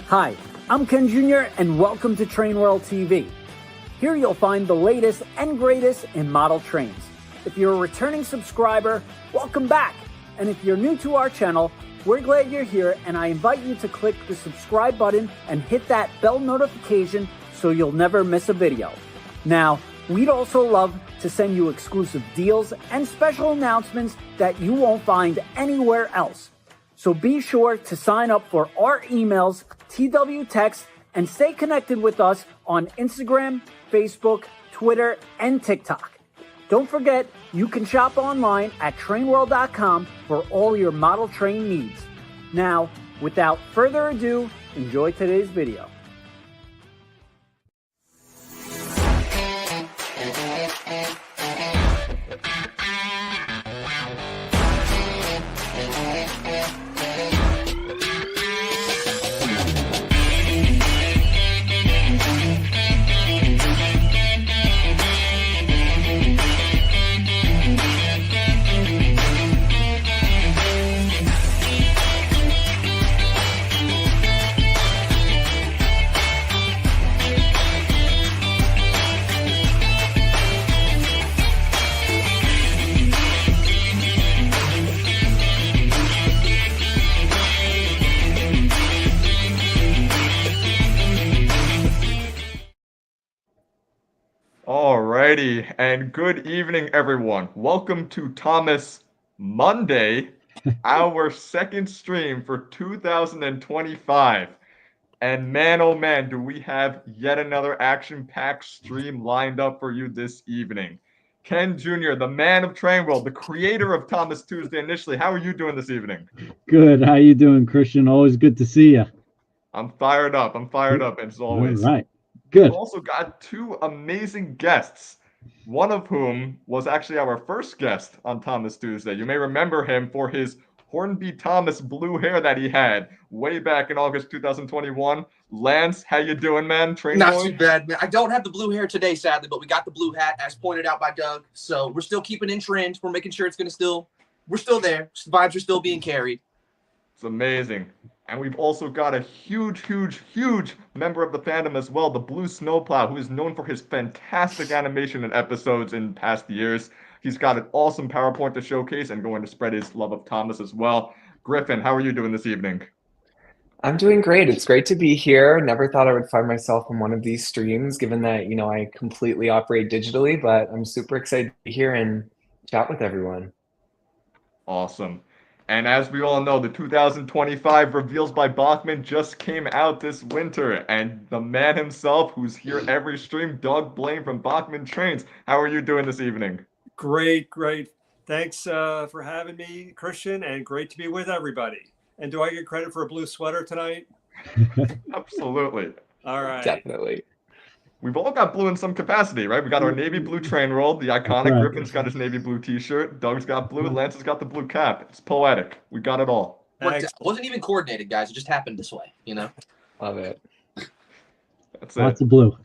Hi, I'm Ken Jr. and welcome to Train World TV. Here you'll find the latest and greatest in model trains. If you're a returning subscriber, welcome back. And if you're new to our channel, we're glad you're here, and I invite you to click the subscribe button and hit that bell notification so you'll never miss a video. Now, we'd also love to send you exclusive deals and special announcements that you won't find anywhere else. So be sure to sign up for our emails, TW Text, and stay connected with us on Instagram, Facebook, Twitter, and TikTok. Don't forget, you can shop online at trainworld.com for all your model train needs. Now, without further ado, enjoy today's video. Alrighty, and good evening, everyone. Welcome to Thomas Monday, our second stream for 2025. And man, oh man, do we have yet another action-packed stream lined up for you this evening. Ken Jr., the man of Train World, the creator of Thomas Tuesday initially. How are you doing this evening? Good. How you doing, Christian? Always good to see you. I'm fired up, as always. All right. Good. We've also got two amazing guests, one of whom was actually our first guest on Thomas Tuesday. You may remember him for his Hornby Thomas blue hair that he had way back in August 2021. Lance, how you doing, man? Not too bad, man. I don't have the blue hair today, sadly, but we got the blue hat, as pointed out by Doug. So we're still keeping in trend. We're making sure we're still there. Vibes are still being carried. It's amazing. And we've also got a huge member of the fandom as well, the Blue Snowplow, who is known for his fantastic animation in episodes in past years. He's got an awesome PowerPoint to showcase and going to spread his love of Thomas as well. Griffin, how are you doing this evening? I'm doing great. It's great to be here. Never thought I would find myself in one of these streams, given that, I completely operate digitally, but I'm super excited to be here and chat with everyone. Awesome. And as we all know, the 2025 Reveals by Bachman just came out this winter. And the man himself, who's here every stream, Doug Blaine from Bachman Trains. How are you doing this evening? Great. Thanks for having me, Christian, and great to be with everybody. And do I get credit for a blue sweater tonight? Absolutely. All right. Definitely. We've all got blue in some capacity, right? We got our navy blue train roll, the iconic. Right. Griffin's got his navy blue t-shirt. Doug's got blue. Lance has got the blue cap. It's poetic. We got it all. Thanks. It wasn't even coordinated, guys. It just happened this way, Love it. That's it. Lots of blue.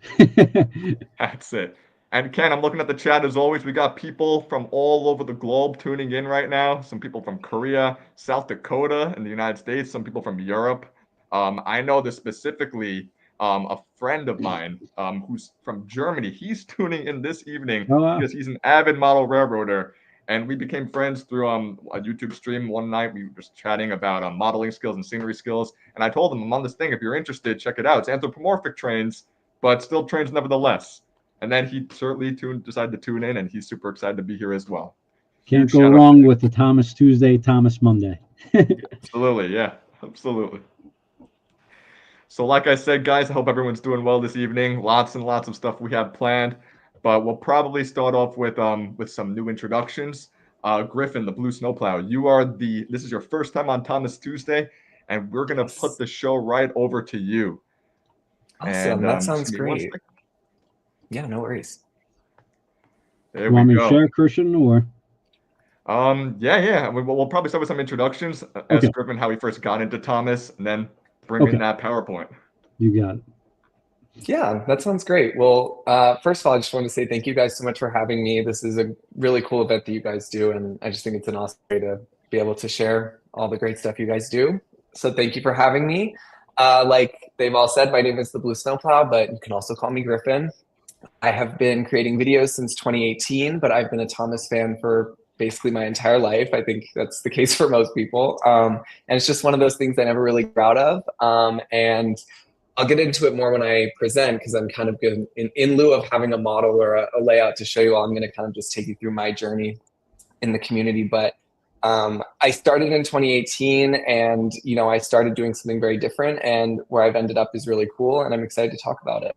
That's it. And Ken, I'm looking at the chat as always. We got people from all over the globe tuning in right now. Some people from Korea, South Dakota, in the United States. Some people from Europe. I know this specifically. A friend of mine who's from Germany, he's tuning in this evening because he's an avid model railroader, and we became friends through a YouTube stream one night. We were just chatting about modeling skills and scenery skills, and I told him, I'm on this thing. If you're interested, check it out. It's anthropomorphic trains, but still trains nevertheless. And then he certainly decided to tune in, and he's super excited to be here as well. Can't go wrong with the Thomas Tuesday, Thomas Monday. Absolutely, yeah, absolutely. So like I said, guys, I hope everyone's doing well this evening. Lots and lots of stuff we have planned, but we'll probably start off with some new introductions. Griffin, the Blue Snowplow, this is your first time on Thomas Tuesday, and we're gonna put the show right over to you. Awesome. That sounds great. Yeah, no worries. There You we want me go. to share, Christian, or? Yeah. We'll probably start with some introductions. Ask Griffin how he first got into Thomas, and then bring in that PowerPoint. You got it. Yeah, that sounds great. Well, first of all, I just want to say thank you guys so much for having me. This is a really cool event that you guys do, and I just think it's an awesome way to be able to share all the great stuff you guys do. So thank you for having me. Like they've all said, my name is the Blue Snowplow, but you can also call me Griffin. I have been creating videos since 2018, but I've been a Thomas fan for basically my entire life. I think that's the case for most people. And it's just one of those things I never really proud of. And I'll get into it more when I present, because I'm kind of good in lieu of having a model or a layout to show you all. I'm going to kind of just take you through my journey in the community. But I started in 2018, and I started doing something very different, and where I've ended up is really cool, and I'm excited to talk about it.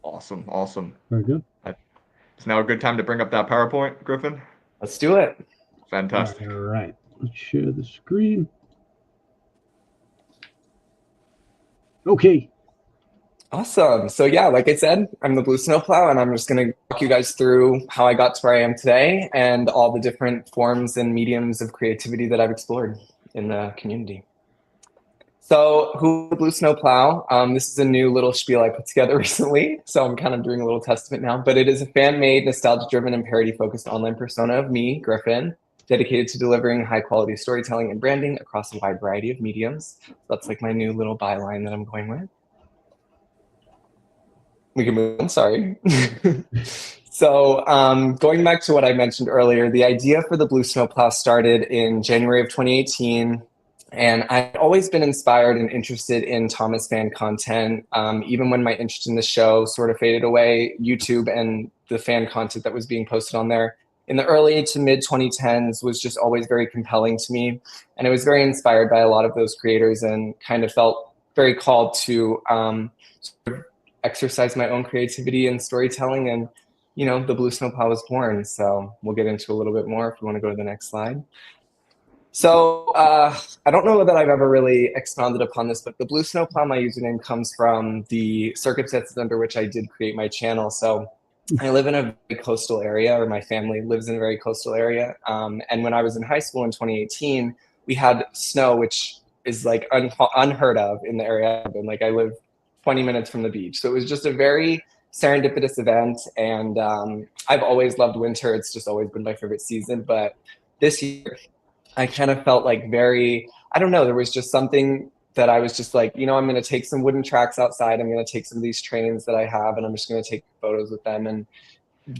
Awesome, awesome. Very good. It's now a good time to bring up that PowerPoint, Griffin. Let's do it. Fantastic. All right. Let's share the screen. Okay. Awesome. So yeah, like I said, I'm the Blue Snowplow, and I'm just going to walk you guys through how I got to where I am today and all the different forms and mediums of creativity that I've explored in the community. So who is the Blue Snowplow? This is a new little spiel I put together recently, so I'm kind of doing a little testament now, but it is a fan-made, nostalgia-driven, and parody-focused online persona of me, Griffin, dedicated to delivering high-quality storytelling and branding across a wide variety of mediums. That's like my new little byline that I'm going with. We can move on, sorry. So going back to what I mentioned earlier, the idea for the Blue Snowplow started in January of 2018. And I've always been inspired and interested in Thomas fan content. Even when my interest in the show sort of faded away, YouTube and the fan content that was being posted on there in the early to mid 2010s was just always very compelling to me. And I was very inspired by a lot of those creators, and kind of felt very called to sort of exercise my own creativity and storytelling. And, the Blue Snowplow was born. So we'll get into a little bit more if you want to go to the next slide. So I don't know that I've ever really expounded upon this, but the Blue Snowplow, my username, comes from the circumstances under which I did create my channel. So I live in a very coastal area, or my family lives in a very coastal area. And when I was in high school in 2018, we had snow, which is like unheard of in the area. And like I live 20 minutes from the beach. So it was just a very serendipitous event. And I've always loved winter. It's just always been my favorite season. But this year, I kind of felt like I don't know, there was just something that I was just like, I'm going to take some wooden tracks outside. I'm going to take some of these trains that I have, and I'm just going to take photos with them. And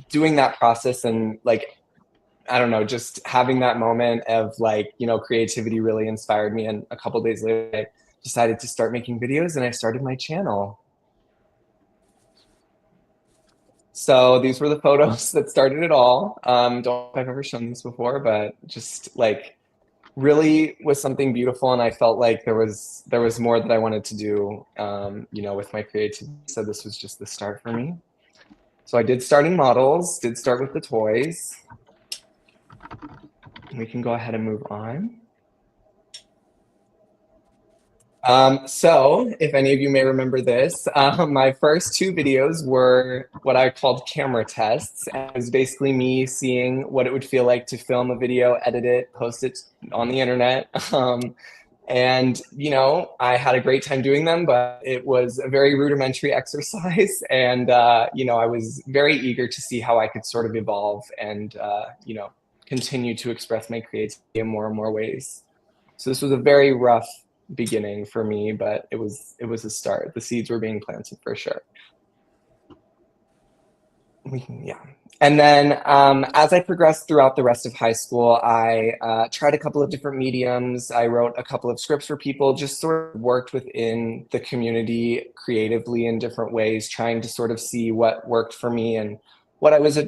doing that process, and like, I don't know, just having that moment of like, creativity really inspired me. And a couple of days later, I decided to start making videos, and I started my channel. So these were the photos that started it all. Don't know if I've ever shown these before, but just like, really was something beautiful, and I felt like there was more that I wanted to do, with my creativity. So this was just the start for me. So I did start in models, did start with the toys. We can go ahead and move on. So if any of you may remember this, my first two videos were what I called camera tests. And it was basically me seeing what it would feel like to film a video, edit it, post it on the internet. And, I had a great time doing them, but it was a very rudimentary exercise. And, I was very eager to see how I could sort of evolve and, continue to express my creativity in more and more ways. So this was a very rough beginning for me, but it was a start. The seeds were being planted for sure. And then as I progressed throughout the rest of high school, I tried a couple of different mediums. I wrote a couple of scripts for people, just sort of worked within the community creatively in different ways, trying to sort of see what worked for me and what I was,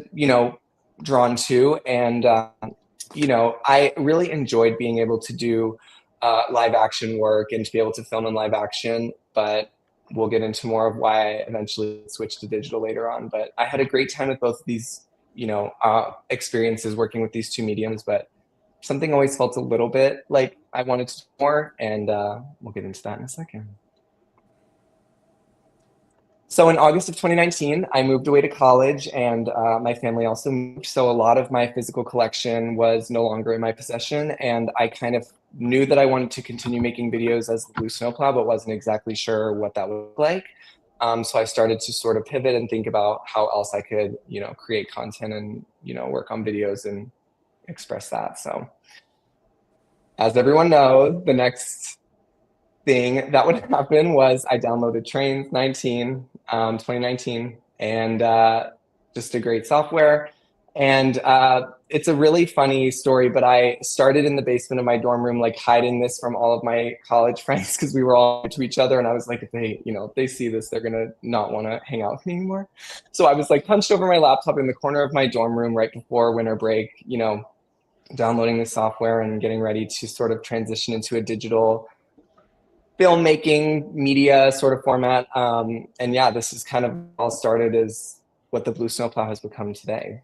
drawn to. And, I really enjoyed being able to do live action work and to be able to film in live action, but we'll get into more of why I eventually switched to digital later on. But I had a great time with both of these, experiences working with these two mediums, but something always felt a little bit like I wanted to do more, and we'll get into that in a second. So in August of 2019, I moved away to college, and my family also moved. So a lot of my physical collection was no longer in my possession, and I kind of knew that I wanted to continue making videos as the Blue Snowplow, but wasn't exactly sure what that would look like. So I started to sort of pivot and think about how else I could, create content and, work on videos and express that. So as everyone knows, the next thing that would happen was I downloaded Trains 2019, and just a great software. And it's a really funny story, but I started in the basement of my dorm room, like hiding this from all of my college friends because we were all to each other. And I was like, if they see this, they're going to not want to hang out with me anymore. So I was like hunched over my laptop in the corner of my dorm room right before winter break, downloading the software and getting ready to sort of transition into a digital filmmaking media sort of format. And yeah, this is kind of all started as what the Blue Snowplow has become today.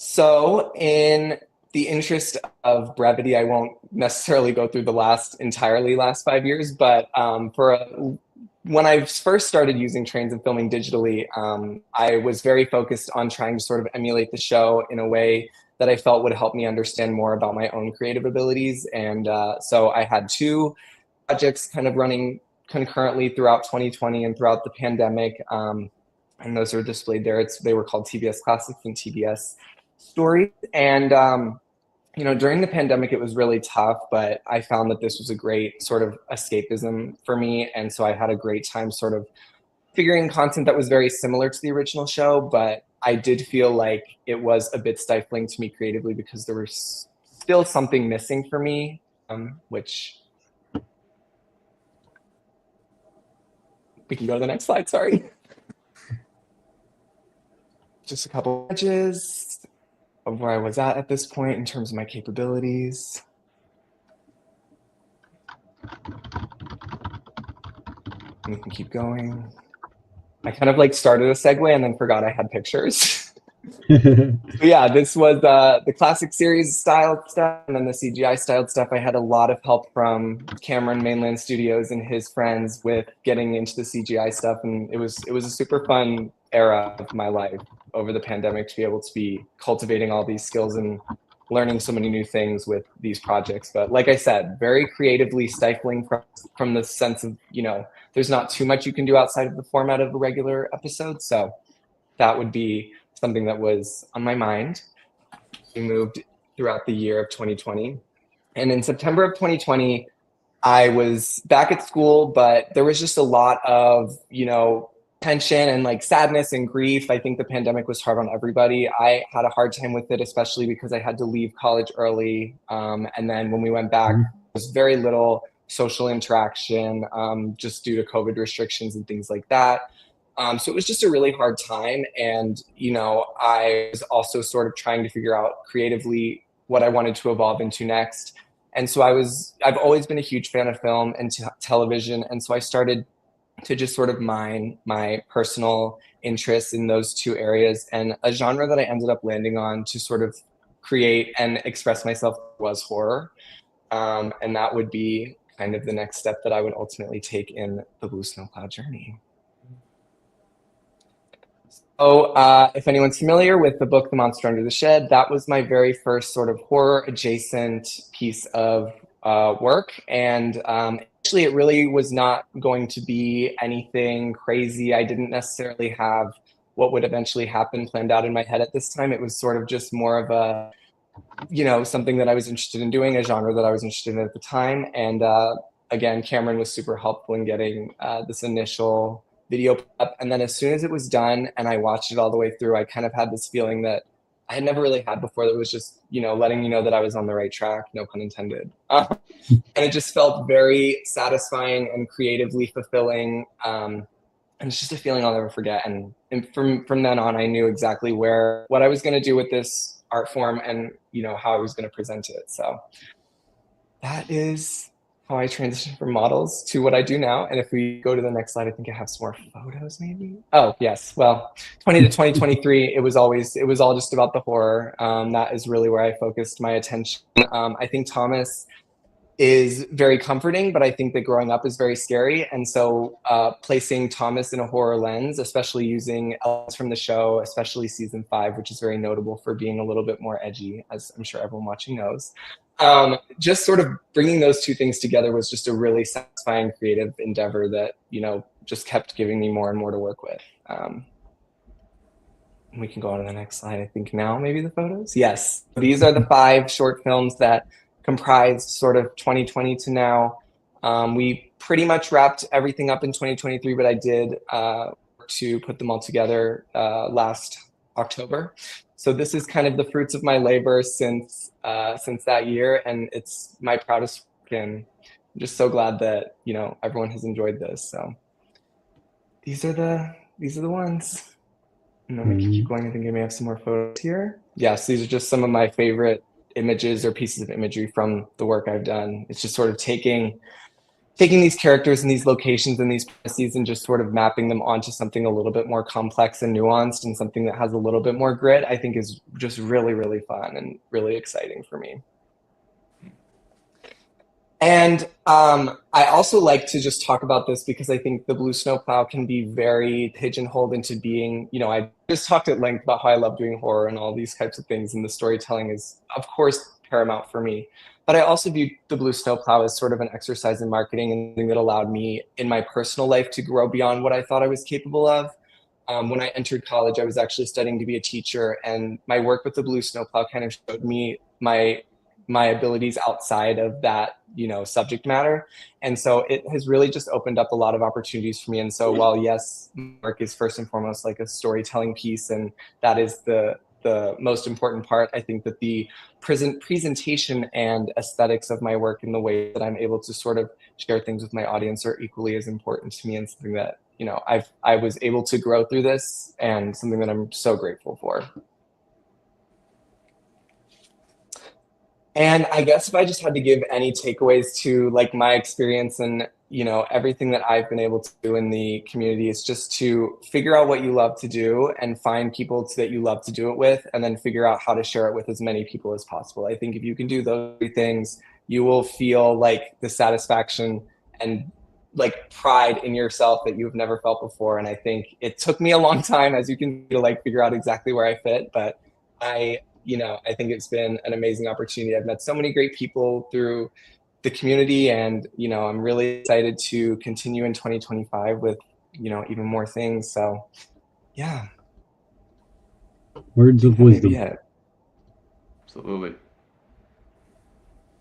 So in the interest of brevity, I won't necessarily go through the last 5 years, but when I first started using Trains and filming digitally, I was very focused on trying to sort of emulate the show in a way that I felt would help me understand more about my own creative abilities. And so I had 2 projects kind of running concurrently throughout 2020 and throughout the pandemic. And those are displayed there. They were called TBS Classics and TBS Stories. And, during the pandemic, it was really tough, but I found that this was a great sort of escapism for me. And so I had a great time sort of figuring content that was very similar to the original show, but I did feel like it was a bit stifling to me creatively because there was still something missing for me, which we can go to the next slide, sorry. Just a couple images of where I was at this point in terms of my capabilities. And we can keep going. I kind of like started a segue and then forgot I had pictures. So yeah, this was the classic series style stuff, and then the CGI styled stuff. I had a lot of help from Cameron Mainland Studios and his friends with getting into the CGI stuff, and it was a super fun era of my life over the pandemic to be able to be cultivating all these skills and learning so many new things with these projects. But like I said, very creatively stifling from the sense of, there's not too much you can do outside of the format of a regular episode. So that would be something that was on my mind. We moved throughout the year of 2020. And in September of 2020, I was back at school, but there was just a lot of, tension and like sadness and grief. I think the pandemic was hard on everybody. I had a hard time with it, especially because I had to leave college early. And then when we went back, there was very little social interaction, just due to COVID restrictions and things like that. So it was just a really hard time. And, I was also sort of trying to figure out creatively what I wanted to evolve into next. And so I've always been a huge fan of film and television. And so I started to just sort of mine my personal interests in those 2 areas. And a genre that I ended up landing on to sort of create and express myself was horror. And that would be kind of the next step that I would ultimately take in the Blue Snowplow journey. So if anyone's familiar with the book, The Monster Under the Shed, that was my very first sort of horror adjacent piece of work. And actually, it really was not going to be anything crazy. I didn't necessarily have what would eventually happen planned out in my head at this time. It was sort of just more of a, something that I was interested in doing, a genre that I was interested in at the time. And again, Cameron was super helpful in getting this initial video up. And then as soon as it was done and I watched it all the way through, I kind of had this feeling that I had never really had before, that was just, letting me know that I was on the right track, no pun intended. And it just felt very satisfying and creatively fulfilling. And it's just a feeling I'll never forget. And from then on, I knew exactly what I was going to do with this art form and, how I was going to present it. So that is how I transitioned from models to what I do now. And if we go to the next slide, I think I have some more photos maybe. Oh, yes. Well, 20 to 2023, it was all just about the horror. That is really where I focused my attention. I think Thomas is very comforting, but I think that growing up is very scary. And so placing Thomas in a horror lens, especially using elements from the show, especially season 5, which is very notable for being a little bit more edgy, as I'm sure everyone watching knows. Just sort of bringing those 2 things together was just a really satisfying creative endeavor that, just kept giving me more and more to work with. We can go on to the next slide, I think now, maybe the photos. Yes, these are the 5 short films that comprised sort of 2020 to now. We pretty much wrapped everything up in 2023, but I did to put them all together last October. So this is kind of the fruits of my labor since that year, and it's my proudest work, and I'm just so glad that, you know, everyone has enjoyed this. So these are the ones. And then we can keep going. I think I may have some more photos here. Yes, these are just some of my favorite images or pieces of imagery from the work I've done. It's just sort of taking these characters and these locations and these premises and just sort of mapping them onto something a little bit more complex and nuanced and something that has a little bit more grit, I think is just really, really fun and really exciting for me. And I also like to just talk about this because I think the Blue Snowplow can be very pigeonholed into being, you know, I just talked at length about how I love doing horror and all these types of things, and the storytelling is, of course, paramount for me. But I also view the Blue Snowplow as sort of an exercise in marketing and something that allowed me in my personal life to grow beyond what I thought I was capable of. When I entered college, I was actually studying to be a teacher, and my work with the Blue Snowplow kind of showed me my abilities outside of that, you know, subject matter. And so it has really just opened up a lot of opportunities for me. And so while yes, work is first and foremost like a storytelling piece, and that is the most important part, I think that the presentation and aesthetics of my work and the way that I'm able to sort of share things with my audience are equally as important to me, and something that, you know, I was able to grow through this, and something that I'm so grateful for. And I guess if I just had to give any takeaways to like my experience and, you know, everything that I've been able to do in the community, is just to figure out what you love to do and find people that you love to do it with, and then figure out how to share it with as many people as possible. I think if you can do those three things, you will feel like the satisfaction and like pride in yourself that you've never felt before. And I think it took me a long time, as you can see, to like figure out exactly where I fit, but you know, I think it's been an amazing opportunity. I've met so many great people through the community, and, you know, I'm really excited to continue in 2025 with, you know, even more things. So yeah. Words of wisdom. Absolutely.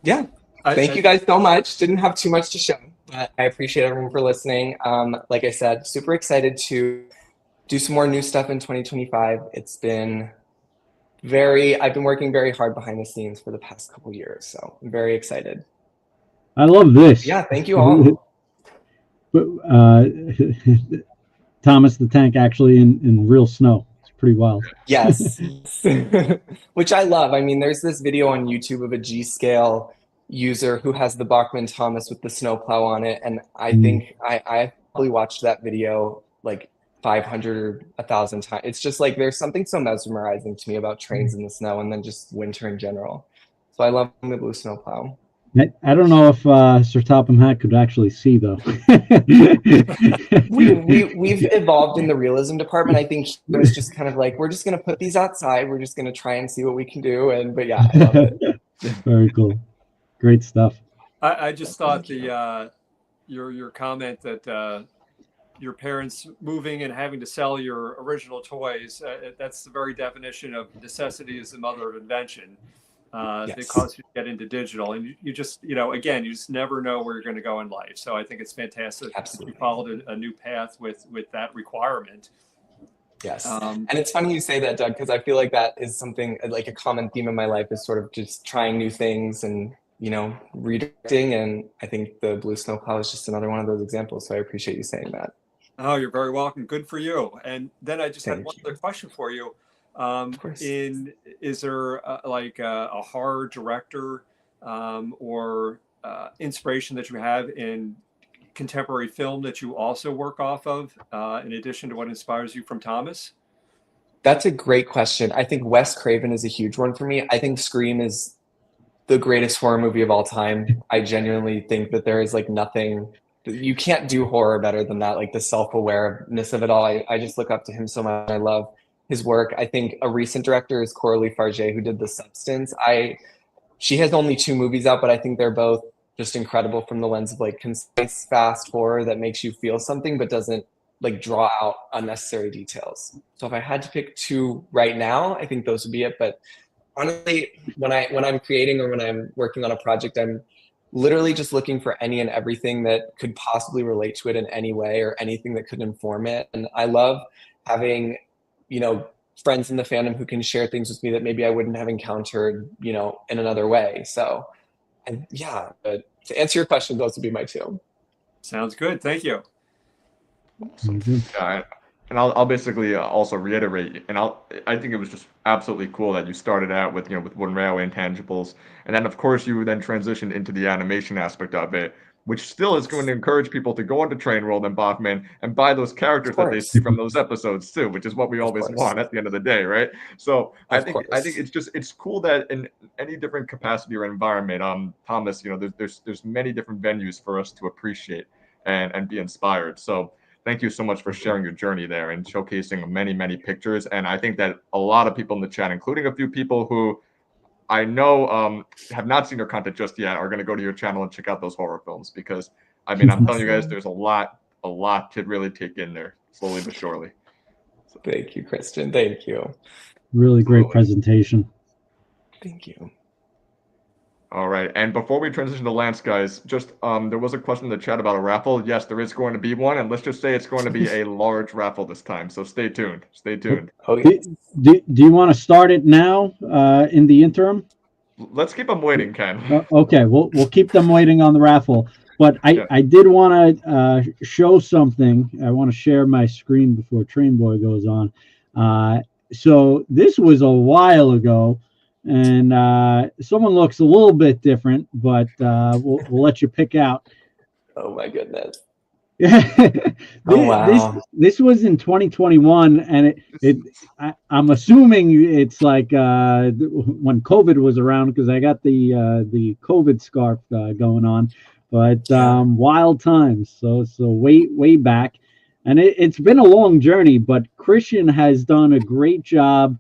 Yeah. Thank you guys so much. Didn't have too much to show, but I appreciate everyone for listening. Like I said, super excited to do some more new stuff in 2025. I've been working very hard behind the scenes for the past couple years, so I'm very excited. I love this. Yeah, thank you all. But Thomas the Tank actually in real snow. It's pretty wild. Yes. Which I love. I mean, there's this video on YouTube of a G-scale user who has the Bachman Thomas with the snowplow on it, and I think I probably watched that video like 500 or 1,000 times. It's just like there's something so mesmerizing to me about trains in the snow, and then just winter in general. So I love the Blue Snowplow. I don't know if Sir Topham Hatt could actually see, though. We've evolved in the realism department. I think it was just kind of like, we're just going to put these outside. We're just going to try and see what we can do. But yeah, I love it. Very cool. Great stuff. I just thought your comment that your parents moving and having to sell your original toys, that's the very definition of necessity is the mother of invention. That caused you to get into digital, and you just, you know, again, you just never know where you're going to go in life. So I think it's fantastic that you followed a new path with that requirement. Yes. And it's funny you say that, Doug, because I feel like that is something like a common theme in my life, is sort of just trying new things and, you know, redirecting. And I think the Blue Snowplow is just another one of those examples. So I appreciate you saying that. Oh, you're very welcome. Good for you. And then I just had one other question for you. Is there like a horror director or inspiration that you have in contemporary film that you also work off of, in addition to what inspires you from Thomas? That's a great question. I think Wes Craven is a huge one for me. I think Scream is the greatest horror movie of all time. I genuinely think that there is like nothing, you can't do horror better than that. Like the self-awareness of it all. I just look up to him so much. I love his work. I think a recent director is Coralie Farge, who did The Substance. She has only 2 movies out, but I think they're both just incredible from the lens of like concise, fast horror that makes you feel something, but doesn't like draw out unnecessary details. So if I had to pick 2 right now, I think those would be it. But honestly, when I'm creating or when I'm working on a project, I'm literally just looking for any and everything that could possibly relate to it in any way or anything that could inform it. And I love having, friends in the fandom who can share things with me that maybe I wouldn't have encountered, in another way. So, and yeah, but to answer your question, those would be my two. Sounds good. Thank you. Yeah, and I'll basically also reiterate, and I think it was just absolutely cool that you started out with with Wooden Railway intangibles, and then of course you then transitioned into the animation aspect of it, which still is going to encourage people to go onto Train World and Bachman and buy those characters that they see from those episodes too, which is what we always want at the end of the day, right? So I think it's cool that in any different capacity or environment, Thomas, there's many different venues for us to appreciate and be inspired. So thank you so much for sharing your journey there and showcasing many, many pictures. And I think that a lot of people in the chat, including a few people who I know have not seen your content just yet, are going to go to your channel and check out those horror films because, I'm telling you guys, there's a lot to really take in there, slowly but surely. So, thank you, Christian. Thank you. Really great presentation. Thank you. All right, and before we transition to Lance, guys, just there was a question in the chat about a raffle. Yes, there is going to be one, and let's just say it's going to be a large raffle this time. So stay tuned. Stay tuned. Oh, yes. Do you want to start it now in the interim? Let's keep them waiting, Ken. Okay, we'll keep them waiting on the raffle. But I did want to show something. I want to share my screen before Train Boy goes on. So this was a while ago. And someone looks a little bit different, but we'll let you pick out. Oh my goodness! This was in 2021, and I'm assuming it's like when COVID was around because I got the COVID scarf going on. But wild times, so way back, and it's been a long journey. But Christian has done a great job.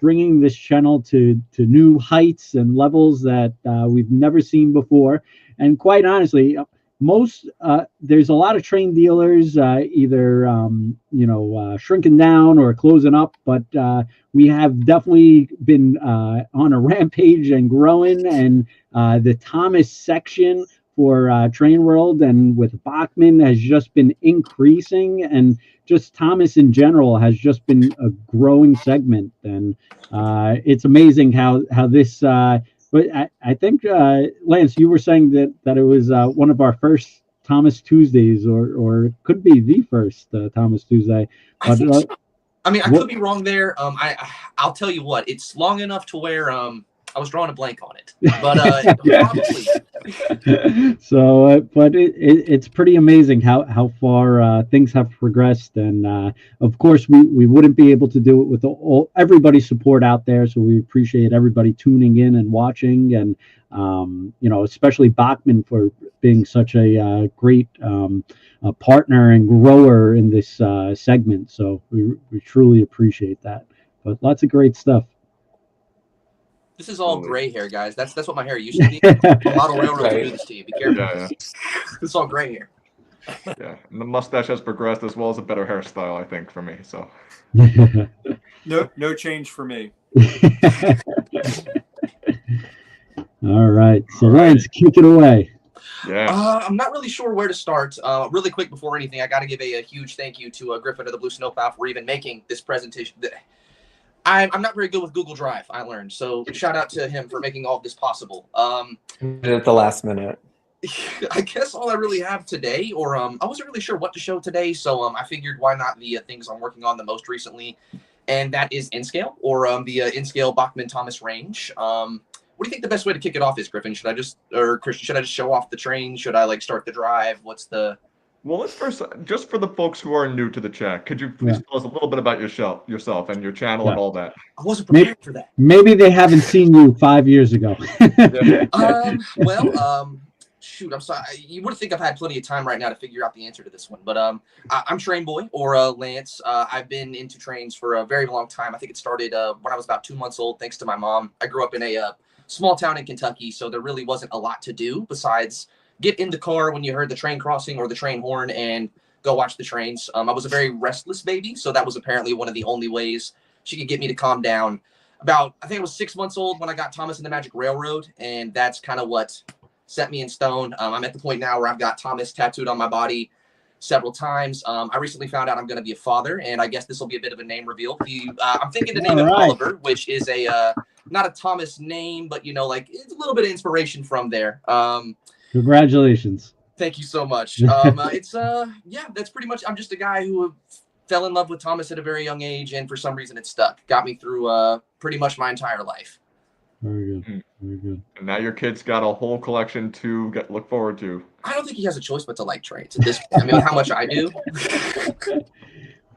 Bringing this channel to new heights and levels that we've never seen before. And quite honestly, there's a lot of train dealers either shrinking down or closing up, but we have definitely been on a rampage and growing. And the Thomas section for Train World and with Bachman has just been increasing, and just Thomas in general has just been a growing segment. And it's amazing how this but I think Lance, you were saying that it was one of our first Thomas Tuesdays, or could be the first Thomas Tuesday. But, I could be wrong there. I'll tell you what, it's long enough to where I was drawing a blank on it, but probably. So, but it's pretty amazing how far things have progressed, and of course we wouldn't be able to do it with everybody's support out there. So we appreciate everybody tuning in and watching, and especially Bachman for being such a great partner and grower in this segment. So we truly appreciate that. But lots of great stuff. This is all gray hair, guys. That's what my hair used to be. Model railroad will do this to you. Be careful. Yeah. This is all gray hair. Yeah, and the mustache has progressed as well as a better hairstyle, I think, for me. So no change for me. All right, so Lance, kick it away. Yeah. I'm not really sure where to start. Really quick before anything, I got to give a huge thank you to Griffin of the Blue Snowplow for even making this presentation. I'm not very good with Google Drive, I learned. So shout out to him for making all of this possible. At the last minute. I guess all I really have today, or I wasn't really sure what to show today, so I figured why not the things I'm working on the most recently, and that is N-Scale, or the N-Scale Bachman Thomas range. What do you think the best way to kick it off is, Griffin? Should I just, or Christian, should I just show off the train? Should I start the drive? What's the... Well, let's first, just for the folks who are new to the chat, could you please tell us a little bit about yourself and your channel and all that? I wasn't prepared for that. Maybe they haven't seen you 5 years ago. Shoot, I'm sorry. You would think I've had plenty of time right now to figure out the answer to this one. But I'm Train Boy, or Lance. I've been into trains for a very long time. I think it started when I was about 2 months old, thanks to my mom. I grew up in a small town in Kentucky, so there really wasn't a lot to do besides get in the car when you heard the train crossing or the train horn and go watch the trains. I was a very restless baby, so that was apparently one of the only ways she could get me to calm down. I think I was 6 months old when I got Thomas and the Magic Railroad, and that's kind of what set me in stone. I'm at the point now where I've got Thomas tattooed on my body several times. I recently found out I'm going to be a father, and I guess this will be a bit of a name reveal. I'm thinking to name him Oliver, which is not a Thomas name, but like it's a little bit of inspiration from there. Congratulations. Thank you so much. That's pretty much. I'm just a guy who fell in love with Thomas at a very young age, and for some reason it stuck. Got me through pretty much my entire life. Very good. Very good. And now your kid's got a whole collection to look forward to. I don't think he has a choice but to like trains at this point. I mean, how much I do.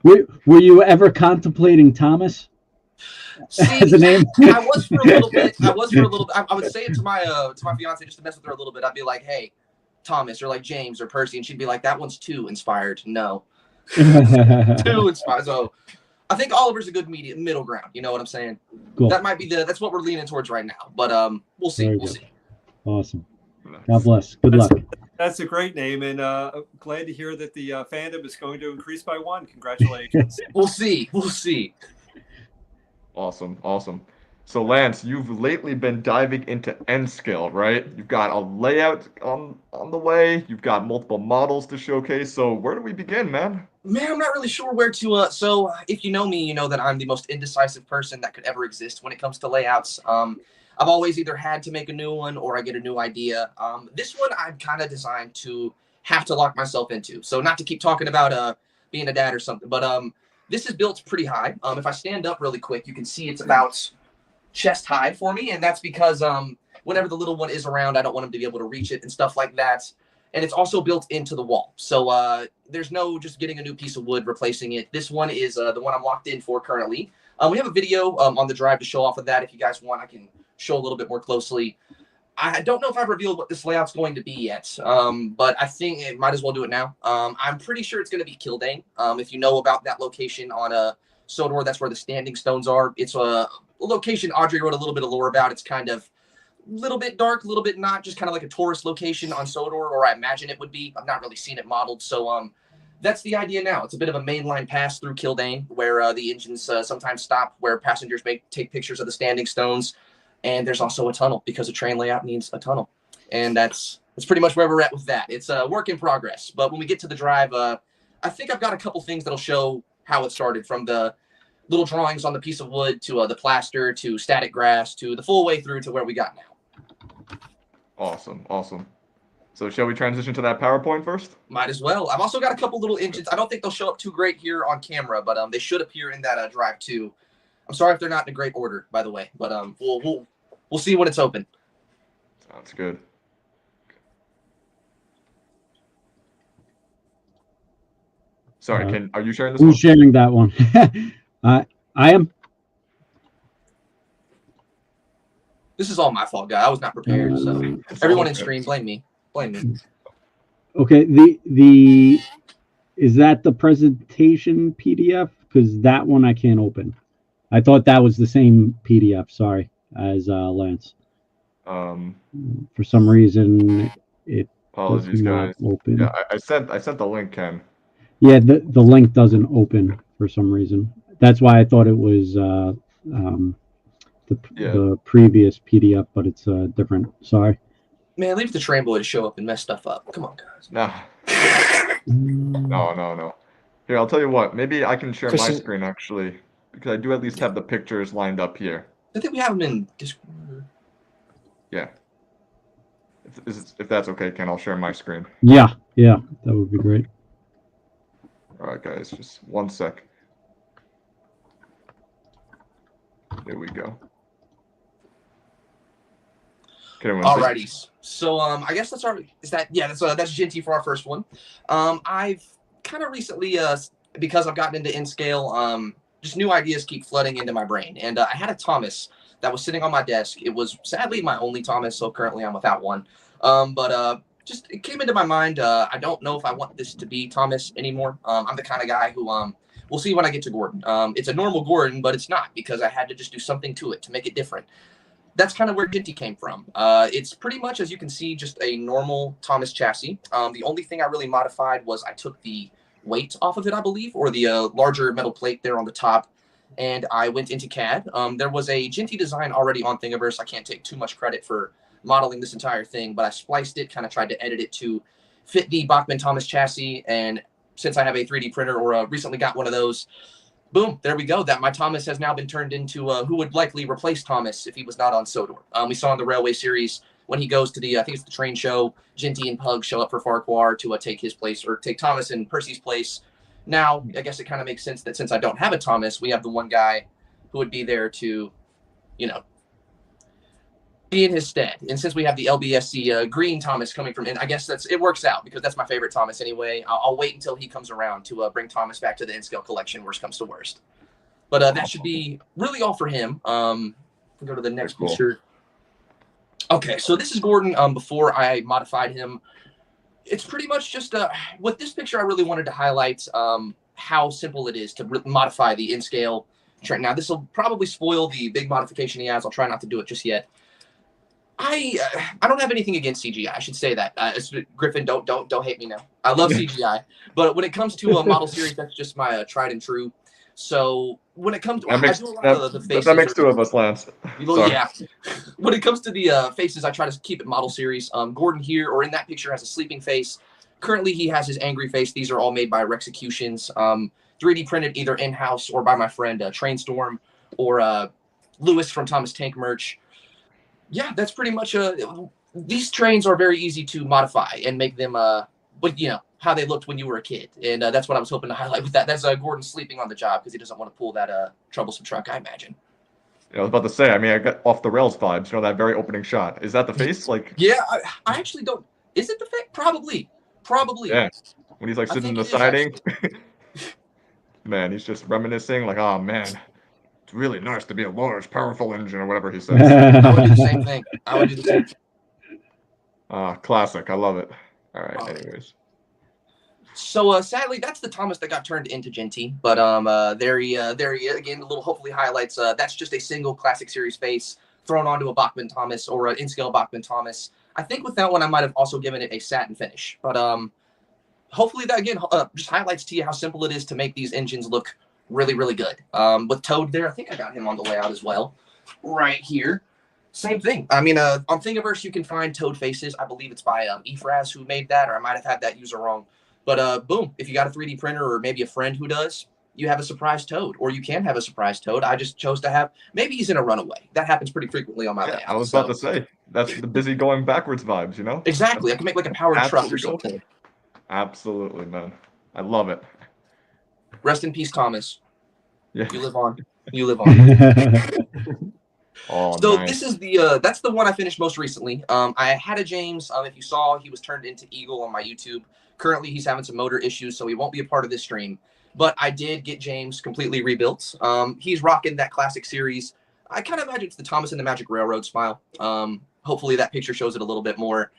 Were you ever contemplating Thomas as a name? I was for a little bit. I would say it to my fiance just to mess with her a little bit. I'd be like, "Hey, Thomas," or like James or Percy, and she'd be like, "That one's too inspired." No. Too inspired. So I think Oliver's a good middle ground. You know what I'm saying? Cool. That might be that's what we're leaning towards right now. But we'll see. We'll see. Awesome. God bless. Good luck. That's a great name, and glad to hear that the fandom is going to increase by 1. Congratulations. We'll see. We'll see. Awesome. Awesome. So Lance, you've lately been diving into N-Scale, right? You've got a layout on the way. You've got multiple models to showcase. So where do we begin, man? Man, I'm not really sure where to. So if you know me, you know that I'm the most indecisive person that could ever exist when it comes to layouts. I've always either had to make a new one or I get a new idea. This one I'm kind of designed to have to lock myself into. So not to keep talking about being a dad or something, but this is built pretty high. If I stand up really quick, you can see it's about chest high for me, and that's because whenever the little one is around, I don't want him to be able to reach it and stuff like that. And it's also built into the wall, so there's no just getting a new piece of wood replacing it. This one is the one I'm locked in for currently. We have a video on the drive to show off of that. If you guys want, I can show a little bit more closely. I don't know if I've revealed what this layout's going to be yet, but I think it might as well do it now. I'm pretty sure it's going to be Kildane. If you know about that location on Sodor, that's where the standing stones are. It's a location Audrey wrote a little bit of lore about. It's kind of a little bit dark, a little bit not, just kind of like a tourist location on Sodor, or I imagine it would be. I've not really seen it modeled, so that's the idea now. It's a bit of a mainline pass through Kildane, where the engines sometimes stop, where passengers may take pictures of the standing stones, and there's also a tunnel because a train layout needs a tunnel, and that's pretty much where we're at with that. It's a work in progress, but when we get to the drive, I think I've got a couple things that'll show how it started, from the little drawings on the piece of wood to the plaster to static grass to the full way through to where we got now. Awesome. Awesome. So shall we transition to that PowerPoint first? Might as well. I've also got a couple little engines. I don't think they'll show up too great here on camera, but they should appear in that drive too. I'm sorry if they're not in a great order, by the way, but we'll see when it's open. Sounds good. Sorry, are you sharing this one? Who's sharing that one? I am. This is all my fault, guy. I was not prepared. So everyone in stream, blame me. Blame me. Okay. The is that the presentation PDF? Because that one I can't open. I thought that was the same PDF. Sorry, as Lance. For some reason, it apologies, guys. Open. Yeah, I sent the link, Ken. Yeah, the link doesn't open for some reason. That's why I thought it was the previous PDF, but it's different. Sorry. Man, leave the train boy to show up and mess stuff up. Come on, guys. No. Here, I'll tell you what. Maybe I can share my Christian- screen, actually, because I do at least have the pictures lined up here. I think we have them in Discord. Yeah. If that's okay, Ken, I'll share my screen. Yeah, that would be great. All right, guys, just one sec. There we go. Okay, Alrighty. So I guess that's that's Ginty for our first one. I've kind of recently because I've gotten into N-Scale, just new ideas keep flooding into my brain, and I had a Thomas that was sitting on my desk. It was sadly my only Thomas, so currently I'm without one. But just it came into my mind. I don't know if I want this to be Thomas anymore. I'm the kind of guy who we'll see when I get to Gordon. It's a normal Gordon, but it's not, because I had to just do something to it to make it different. That's kind of where Ginty came from. It's pretty much, as you can see, just a normal Thomas chassis. The only thing I really modified was I took the weight off of it, I believe, or the larger metal plate there on the top, and I went into CAD. There was a Jinty design already on Thingiverse. I can't take too much credit for modeling this entire thing, but I spliced it, kind of tried to edit it to fit the Bachmann-Thomas chassis. And since I have a 3D printer, or recently got one of those, boom, there we go. That my Thomas has now been turned into who would likely replace Thomas if he was not on Sodor. We saw in the Railway series when he goes to the, I think it's the train show, Jinty and Pug show up for Farquhar to take his place, or take Thomas and Percy's place. Now, I guess it kind of makes sense that since I don't have a Thomas, we have the one guy who would be there to, you know, be in his stead. And since we have the LBSC green Thomas coming from, and I guess it works out because that's my favorite Thomas anyway. I'll wait until he comes around to bring Thomas back to the in-scale collection, worst comes to worst. But that should be really all for him. We'll go to the next picture. Okay, so this is Gordon before I modified him. It's pretty much just with this picture, I really wanted to highlight how simple it is to modify the in-scale train. Now, this will probably spoil the big modification he has. I'll try not to do it just yet. I don't have anything against CGI. I should say that. Griffin, don't hate me now. I love CGI, but when it comes to a model series, that's just my tried and true. So when it comes to I do a lot of the faces. That makes two of us, Lance. Well, yeah. When it comes to the faces, I try to keep it model series. Gordon here, or in that picture, has a sleeping face. Currently, he has his angry face. These are all made by Rexecutions, 3D printed either in-house or by my friend Trainstorm or Lewis from Thomas Tank Merch. Yeah, that's pretty much these trains are very easy to modify and make them but you know how they looked when you were a kid, and that's what I was hoping to highlight with that. That's Gordon sleeping on the job because he doesn't want to pull that troublesome truck, I imagine. Yeah, I was about to say, I mean, I got off the rails vibes, you know, that very opening shot. Is that the face? Like, yeah, I actually don't. Is it the face? Probably. Yeah, when he's like sitting in the siding. Man, he's just reminiscing, like, oh man, it's really nice to be a large, powerful engine, or whatever he says. I would do the same thing. I would do the same thing. Classic. I love it. All right, anyways. So sadly, that's the Thomas that got turned into Jinty. But there he again, a little hopefully highlights. That's just a single classic series face thrown onto a Bachmann Thomas or an in-scale Bachmann Thomas. I think with that one, I might have also given it a satin finish. But hopefully that again just highlights to you how simple it is to make these engines look really, really good. With Toad there, I think I got him on the layout as well, right here. Same thing. I mean, on Thingiverse, you can find Toad faces. I believe it's by Ephraz who made that, or I might have had that user wrong. But boom, if you got a 3D printer or maybe a friend who does, you have a surprise Toad, or you can have a surprise Toad. I just chose to have, maybe he's in a runaway. That happens pretty frequently on my layout. I was about to say, that's the busy going backwards vibes, you know? Exactly. I can make like a powered truck or something. Absolutely, man. I love it. Rest in peace, Thomas. Yeah. You live on. You live on. Oh, so nice. This is the that's the one I finished most recently. I had a James. If you saw, he was turned into Eagle on my YouTube. Currently, he's having some motor issues, so he won't be a part of this stream. But I did get James completely rebuilt. He's rocking that classic series. I kind of imagine it's the Thomas and the Magic Railroad smile. Hopefully that picture shows it a little bit more.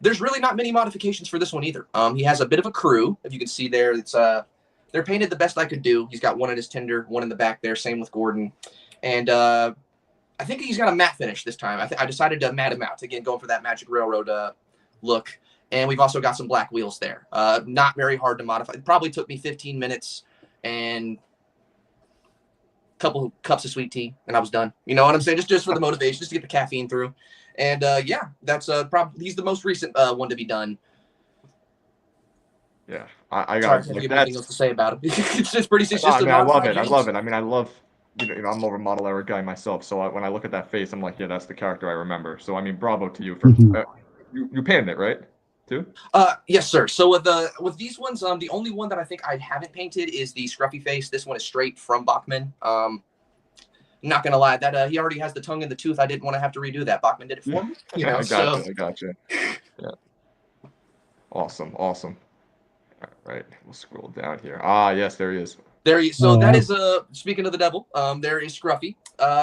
There's really not many modifications for this one either. He has a bit of a crew, if you can see there. It's they're painted the best I could do. He's got one in his tender, one in the back there. Same with Gordon. And I think he's got a matte finish this time. I decided to matte him out. Again, going for that Magic Railroad look. And we've also got some black wheels there. Not very hard to modify. It probably took me 15 minutes and a couple cups of sweet tea, and I was done. You know what I'm saying? Just for the motivation, just to get the caffeine through. And yeah, that's probably he's the most recent one to be done. Yeah, I got anything else to say about it. It's just pretty. It's just I mean, I love it. I love it. I mean, I love. You know, I'm more of a model era guy myself, so when I look at that face, I'm like, yeah, that's the character I remember. So I mean, bravo to you for you painted it, right? Too? Yes, sir. So with these ones, the only one that I think I haven't painted is the scruffy face. This one is straight from Bachmann. Not gonna lie, that he already has the tongue in the tooth. I didn't want to have to redo that. Bachmann did it for me. You know, I gotcha. Yeah. Awesome. All right, we'll scroll down here. Yes, there he is. So that is speaking of the devil, there is Scruffy.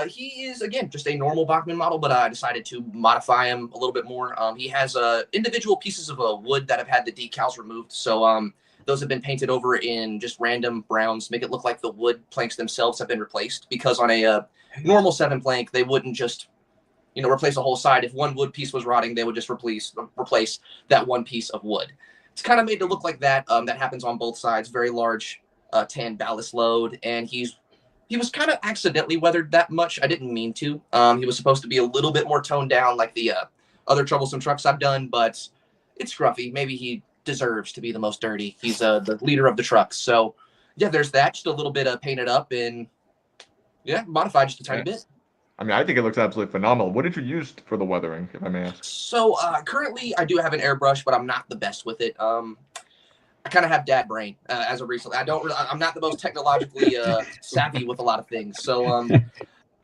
He is again just a normal Bachmann model, but I decided to modify him a little bit more. He has individual pieces of wood that have had the decals removed, so those have been painted over in just random browns, make it look like the wood planks themselves have been replaced. Because on a normal 7 plank, they wouldn't just replace a whole side. If one wood piece was rotting, they would just replace that one piece of wood. It's kind of made to look like that. That happens on both sides. Very large. 10 ballast load, and he's he was kind of accidentally weathered that much. I didn't mean to. He was supposed to be a little bit more toned down like the other troublesome trucks I've done, but it's Scruffy. Maybe he deserves to be the most dirty. He's the leader of the trucks. So, yeah, there's that. Just a little bit of painted up and, yeah, modified just a tiny bit. I mean, I think it looks absolutely phenomenal. What did you use for the weathering, if I may ask? So, currently, I do have an airbrush, but I'm not the best with it. I kind of have dad brain as of recently. I'm not the most technologically savvy with a lot of things. So,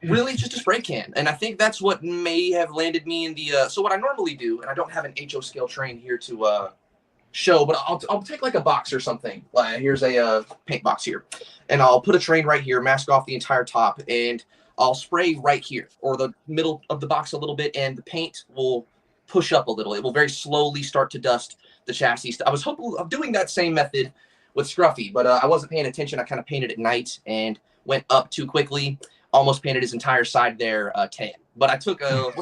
really, it's just a spray can. And I think that's what may have landed me in the. So, what I normally do, and I don't have an HO scale train here to show, but I'll take like a box or something. Like, here's a paint box here. And I'll put a train right here, mask off the entire top, and I'll spray right here or the middle of the box a little bit, and the paint will push up a little. It will very slowly start to dust the chassis. I was hoping of doing that same method with Scruffy, but I wasn't paying attention. I kind of painted at night and went up too quickly. Almost painted his entire side there tan. But I took a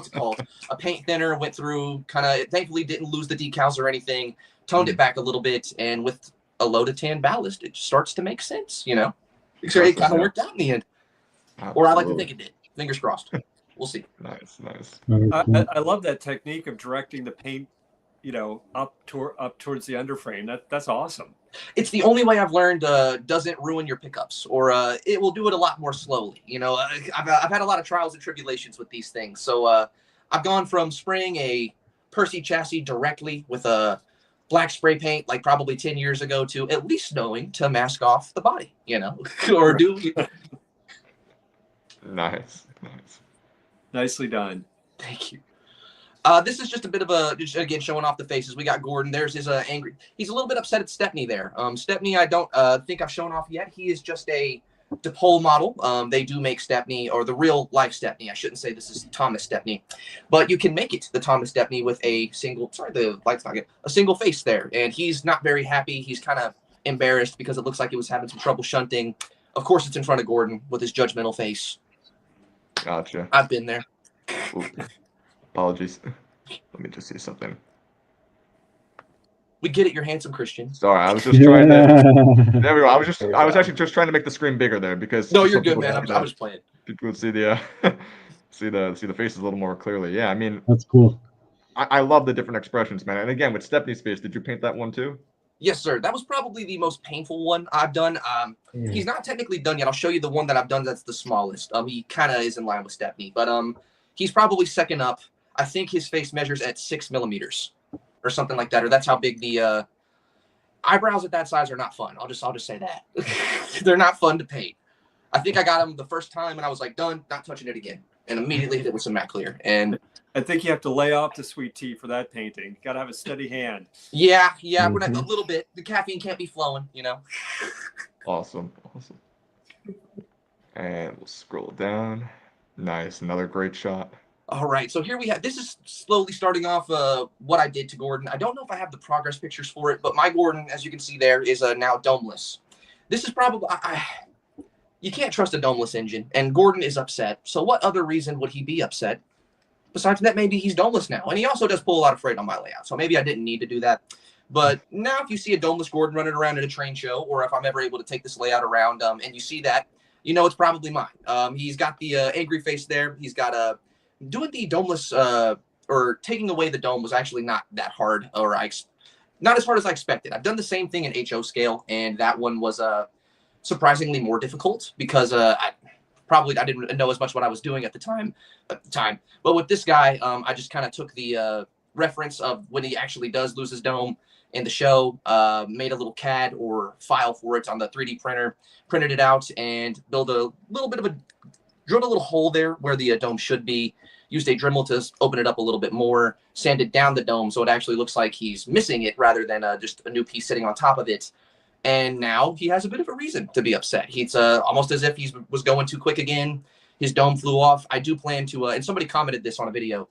paint thinner, went through, kind of, thankfully didn't lose the decals or anything, toned it back a little bit, and with a loaded tan ballast, it starts to make sense, you know? It kind of worked out in the end. Absolutely. Or I like to think it did. Fingers crossed. We'll see. Nice, nice. I love that technique of directing the paint, you know, up towards the underframe. That's awesome. It's the only way I've learned doesn't ruin your pickups, or it will do it a lot more slowly. You know, I've had a lot of trials and tribulations with these things. So I've gone from spraying a Percy chassis directly with a black spray paint like probably 10 years ago to at least knowing to mask off the body, you know, or do. Nice. Nicely done. Thank you. This is just a bit of again, showing off the faces. We got Gordon. There's his angry. He's a little bit upset at Stepney there. Stepney, I don't think I've shown off yet. He is just a DePaul model. They do make Stepney, or the real life Stepney. I shouldn't say this is Thomas Stepney, but you can make it the Thomas Stepney with a single. Sorry, the light's not good. A single face there, and he's not very happy. He's kind of embarrassed because it looks like he was having some trouble shunting. Of course, it's in front of Gordon with his judgmental face. Gotcha. I've been there. Ooh. Apologies. Let me just see something. We get it, you're handsome, Christian. Sorry, I was just trying to. There we go. I was actually just trying to make the screen bigger there because. No, you're good, man. I was playing. People would see the see the faces a little more clearly. Yeah, I mean. That's cool. I love the different expressions, man. And again, with Stepney's face, did you paint that one too? Yes, sir. That was probably the most painful one I've done. He's not technically done yet. I'll show you the one that I've done that's the smallest. He kind of is in line with Stepney, but he's probably second up. I think his face measures at 6 millimeters or something like that, or that's how big the eyebrows at that size are not fun. I'll just say that. They're not fun to paint. I think I got him the first time and I was like, done, not touching it again. And immediately hit it with some matte clear. And I think you have to lay off the sweet tea for that painting. You got to have a steady hand. Yeah, a little bit. The caffeine can't be flowing, you know. Awesome. And we'll scroll down. Nice, another great shot. All right, so here we have, this is slowly starting off what I did to Gordon. I don't know if I have the progress pictures for it, but my Gordon, as you can see there, is now domeless. This is probably, you can't trust a domeless engine, and Gordon is upset. So what other reason would he be upset? Besides that, maybe he's domeless now. And he also does pull a lot of freight on my layout, so maybe I didn't need to do that. But now if you see a domeless Gordon running around at a train show, or if I'm ever able to take this layout around and you see that, you know it's probably mine. He's got the angry face there. He's got doing the domeless or taking away the dome was actually not that hard, or not as hard as I expected. I've done the same thing in HO scale, and that one was surprisingly more difficult because I didn't know as much what I was doing at the time. But with this guy, I just kind of took the reference of when he actually does lose his dome in the show, made a little CAD or file for it on the 3D printer, printed it out, and built a little bit of drilled a little hole there where the dome should be, used a Dremel to open it up a little bit more, sanded down the dome so it actually looks like he's missing it rather than just a new piece sitting on top of it. And now he has a bit of a reason to be upset. He's almost as if he was going too quick again. His dome flew off. I do plan to, and somebody commented this on a video,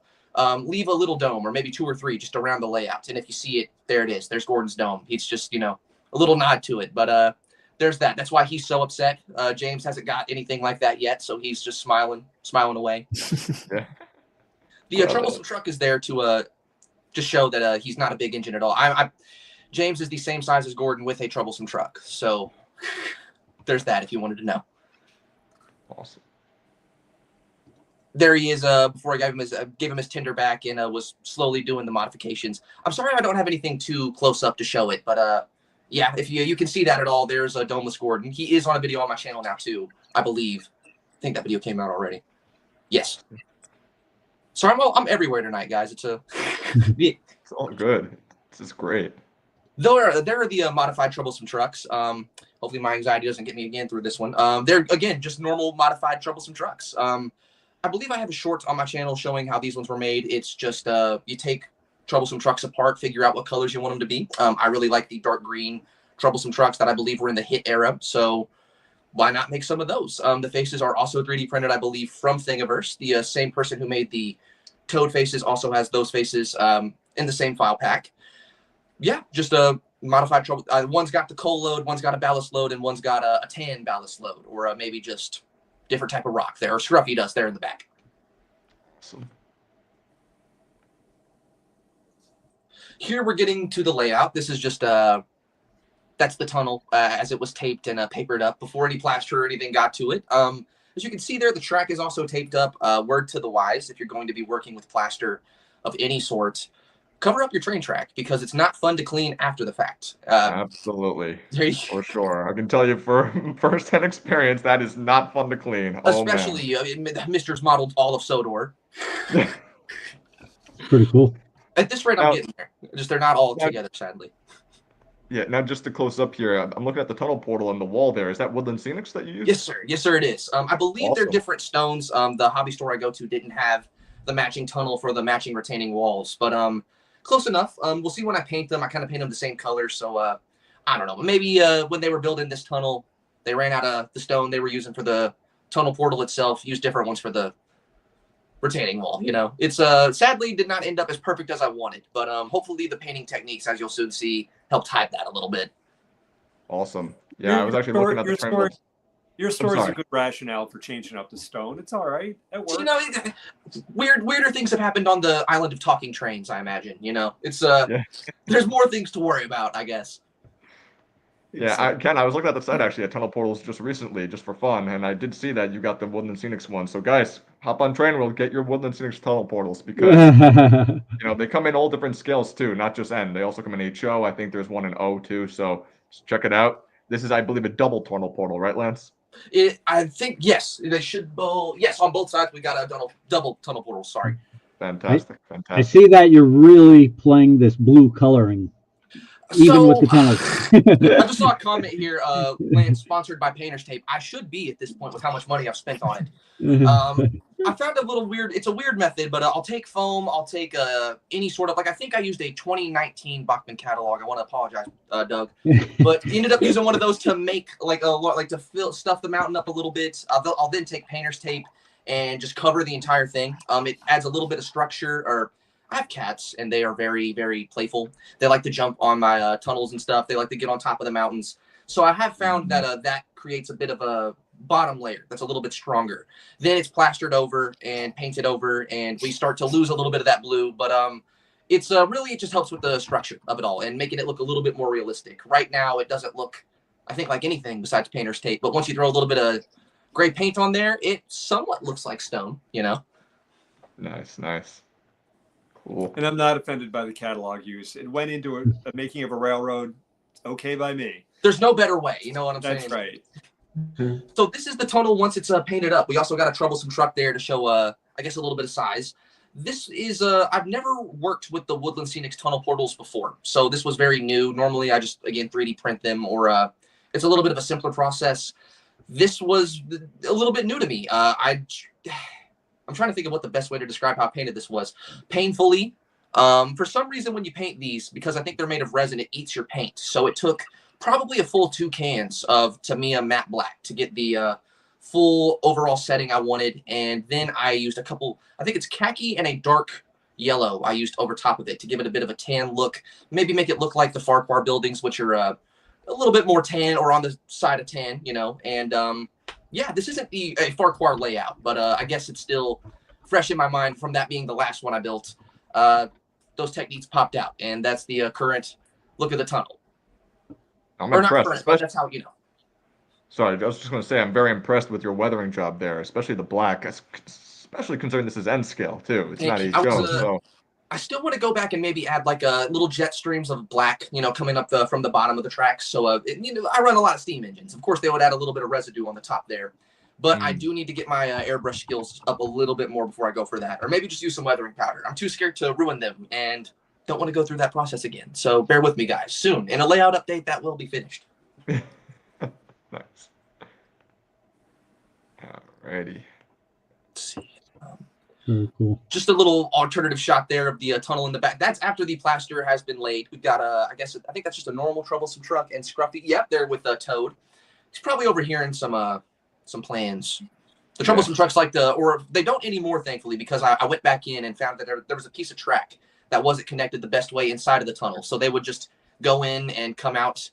leave a little dome or maybe 2 or 3 just around the layout. And if you see it, there it is. There's Gordon's dome. He's just, you know, a little nod to it. But there's that. That's why he's so upset. James hasn't got anything like that yet, so he's just smiling away. Yeah. The troublesome truck is there to just show that he's not a big engine at all. James is the same size as Gordon with a troublesome truck, so there's that if you wanted to know. Awesome. There he is. Before I gave him his tinder back and was slowly doing the modifications. I'm sorry I don't have anything too close up to show it, but yeah, if you can see that at all, there's Domeless Gordon. He is on a video on my channel now too, I believe. I think that video came out already. Yes. Sorry, I'm everywhere tonight, guys. It's It's all good. This is great. There are the modified troublesome trucks. Hopefully my anxiety doesn't get me again through this one. They're again just normal modified troublesome trucks. I believe I have a short on my channel showing how these ones were made. It's just you take troublesome trucks apart, figure out what colors you want them to be. I really like the dark green troublesome trucks that I believe were in the hit era. So why not make some of those? The faces are also 3D printed, I believe, from Thingiverse. The same person who made the Toad faces also has those faces in the same file pack. Yeah, just a modified trouble. One's got the coal load, one's got a ballast load, and one's got a tan ballast load, or maybe just different type of rock there, or Scruffy Dust there in the back. Awesome. Here we're getting to the layout. This is just that's the tunnel as it was taped and papered up before any plaster or anything got to it. As you can see there, the track is also taped up. Word to the wise, if you're going to be working with plaster of any sort, cover up your train track because it's not fun to clean after the fact. Absolutely. For sure. I can tell you for first-hand experience, that is not fun to clean. Especially Mr.'s modeled all of Sodor. Pretty cool. At this rate, I'm getting there. Just they're not all together, sadly. Yeah, now just to close up here, I'm looking at the tunnel portal on the wall there. Is that Woodland Scenics that you use? Yes, sir. Yes, sir, it is. I believe they're different stones. The hobby store I go to didn't have the matching tunnel for the matching retaining walls, but close enough. We'll see when I paint them. I kind of paint them the same color, so I don't know. Maybe when they were building this tunnel, they ran out of the stone they were using for the tunnel portal itself, used different ones for the retaining wall. You know, it's sadly did not end up as perfect as I wanted, but hopefully the painting techniques, as you'll soon see, helped hide that a little bit. Awesome. Yeah, I was actually looking at the train. Your story's a good rationale for changing up the stone. It's all right. That works. You know, weirder things have happened on the island of talking trains, I imagine. You know, it's there's more things to worry about, I guess. Yeah, Ken, I was looking at the site actually at Tunnel Portals just recently, just for fun, and I did see that you got the Woodland Scenics one. So guys, hop on Train World, get your Woodland Scenics Tunnel Portals because you know they come in all different scales too, not just N. They also come in HO. I think there's one in O too. So just check it out. This is, I believe, a double tunnel portal, right, Lance? I think yes. They should both. Yes, on both sides we got a double tunnel portal. Sorry. Fantastic. I see that you're really playing this blue coloring. Even with the tunnels. I just saw a comment here, Lance, sponsored by Painter's Tape. I should be at this point with how much money I've spent on it. I found a little weird, it's a weird method, but I'll take foam, I'll take any sort of, like I think I used a 2019 Bachmann catalog. I want to apologize, Doug. But ended up using one of those to make, to stuff the mountain up a little bit. I'll then take Painter's Tape and just cover the entire thing. It adds a little bit of structure, or I have cats, and they are very, very playful. They like to jump on my tunnels and stuff. They like to get on top of the mountains. So I have found that that creates a bit of a bottom layer that's a little bit stronger. Then it's plastered over and painted over, and we start to lose a little bit of that blue. But it's really, it just helps with the structure of it all and making it look a little bit more realistic. Right now, it doesn't look, I think, like anything besides Painter's Tape. But once you throw a little bit of gray paint on there, it somewhat looks like stone, you know? Nice, nice. Cool. And I'm not offended by the catalog use. It went into a making of a railroad. It's okay by me. There's no better way. You know what I'm saying? That's right. So this is the tunnel once it's painted up. We also got a troublesome truck there to show, I guess, a little bit of size. This is, I've never worked with the Woodland Scenics tunnel portals before. So this was very new. Normally I just, again, 3D print them, or it's a little bit of a simpler process. This was a little bit new to me. I'm trying to think of what the best way to describe how I painted this was. Painfully. For some reason, when you paint these, because I think they're made of resin, it eats your paint. So it took probably a full 2 cans of Tamiya matte black to get the full overall setting I wanted. And then I used a couple, I think it's khaki and a dark yellow I used over top of it to give it a bit of a tan look. Maybe make it look like the Farquhar buildings, which are a little bit more tan, or on the side of tan, you know. And yeah, this isn't a Farquhar layout, but I guess it's still fresh in my mind from that being the last one I built. Those techniques popped out, and that's the current look of the tunnel. I'm or impressed. not current, but that's how, you know. Sorry, I was just going to say I'm very impressed with your weathering job there, especially the black, especially considering this is N scale too. It's not HO, so. I still want to go back and maybe add like little jet streams of black, coming up from the bottom of the tracks. So, I run a lot of steam engines. Of course, they would add a little bit of residue on the top there. But I do need to get my airbrush skills up a little bit more before I go for that. Or maybe just use some weathering powder. I'm too scared to ruin them and don't want to go through that process again. So bear with me, guys. Soon, in a layout update, that will be finished. Nice. Alrighty. Let's see. Very cool. Just a little alternative shot there of the tunnel in the back. That's after the plaster has been laid. We've got I think that's just a normal troublesome truck and Scruffy. Yep, there with Toad. He's probably overhearing some plans. The troublesome trucks or they don't anymore, thankfully, because I went back in and found that there was a piece of track that wasn't connected the best way inside of the tunnel. So they would just go in and come out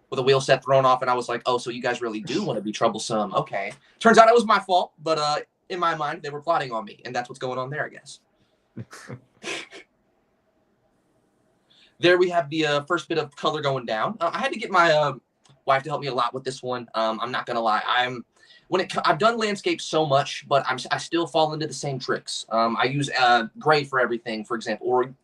with a wheel set thrown off, and I was like, oh, so you guys really do want to be troublesome. Okay. Turns out it was my fault, but in my mind, they were plotting on me, and that's what's going on there, I guess. There we have the first bit of color going down. I had to get my wife to help me a lot with this one. I'm not going to lie. I've done landscape so much, but I still fall into the same tricks. I use gray for everything, for example, or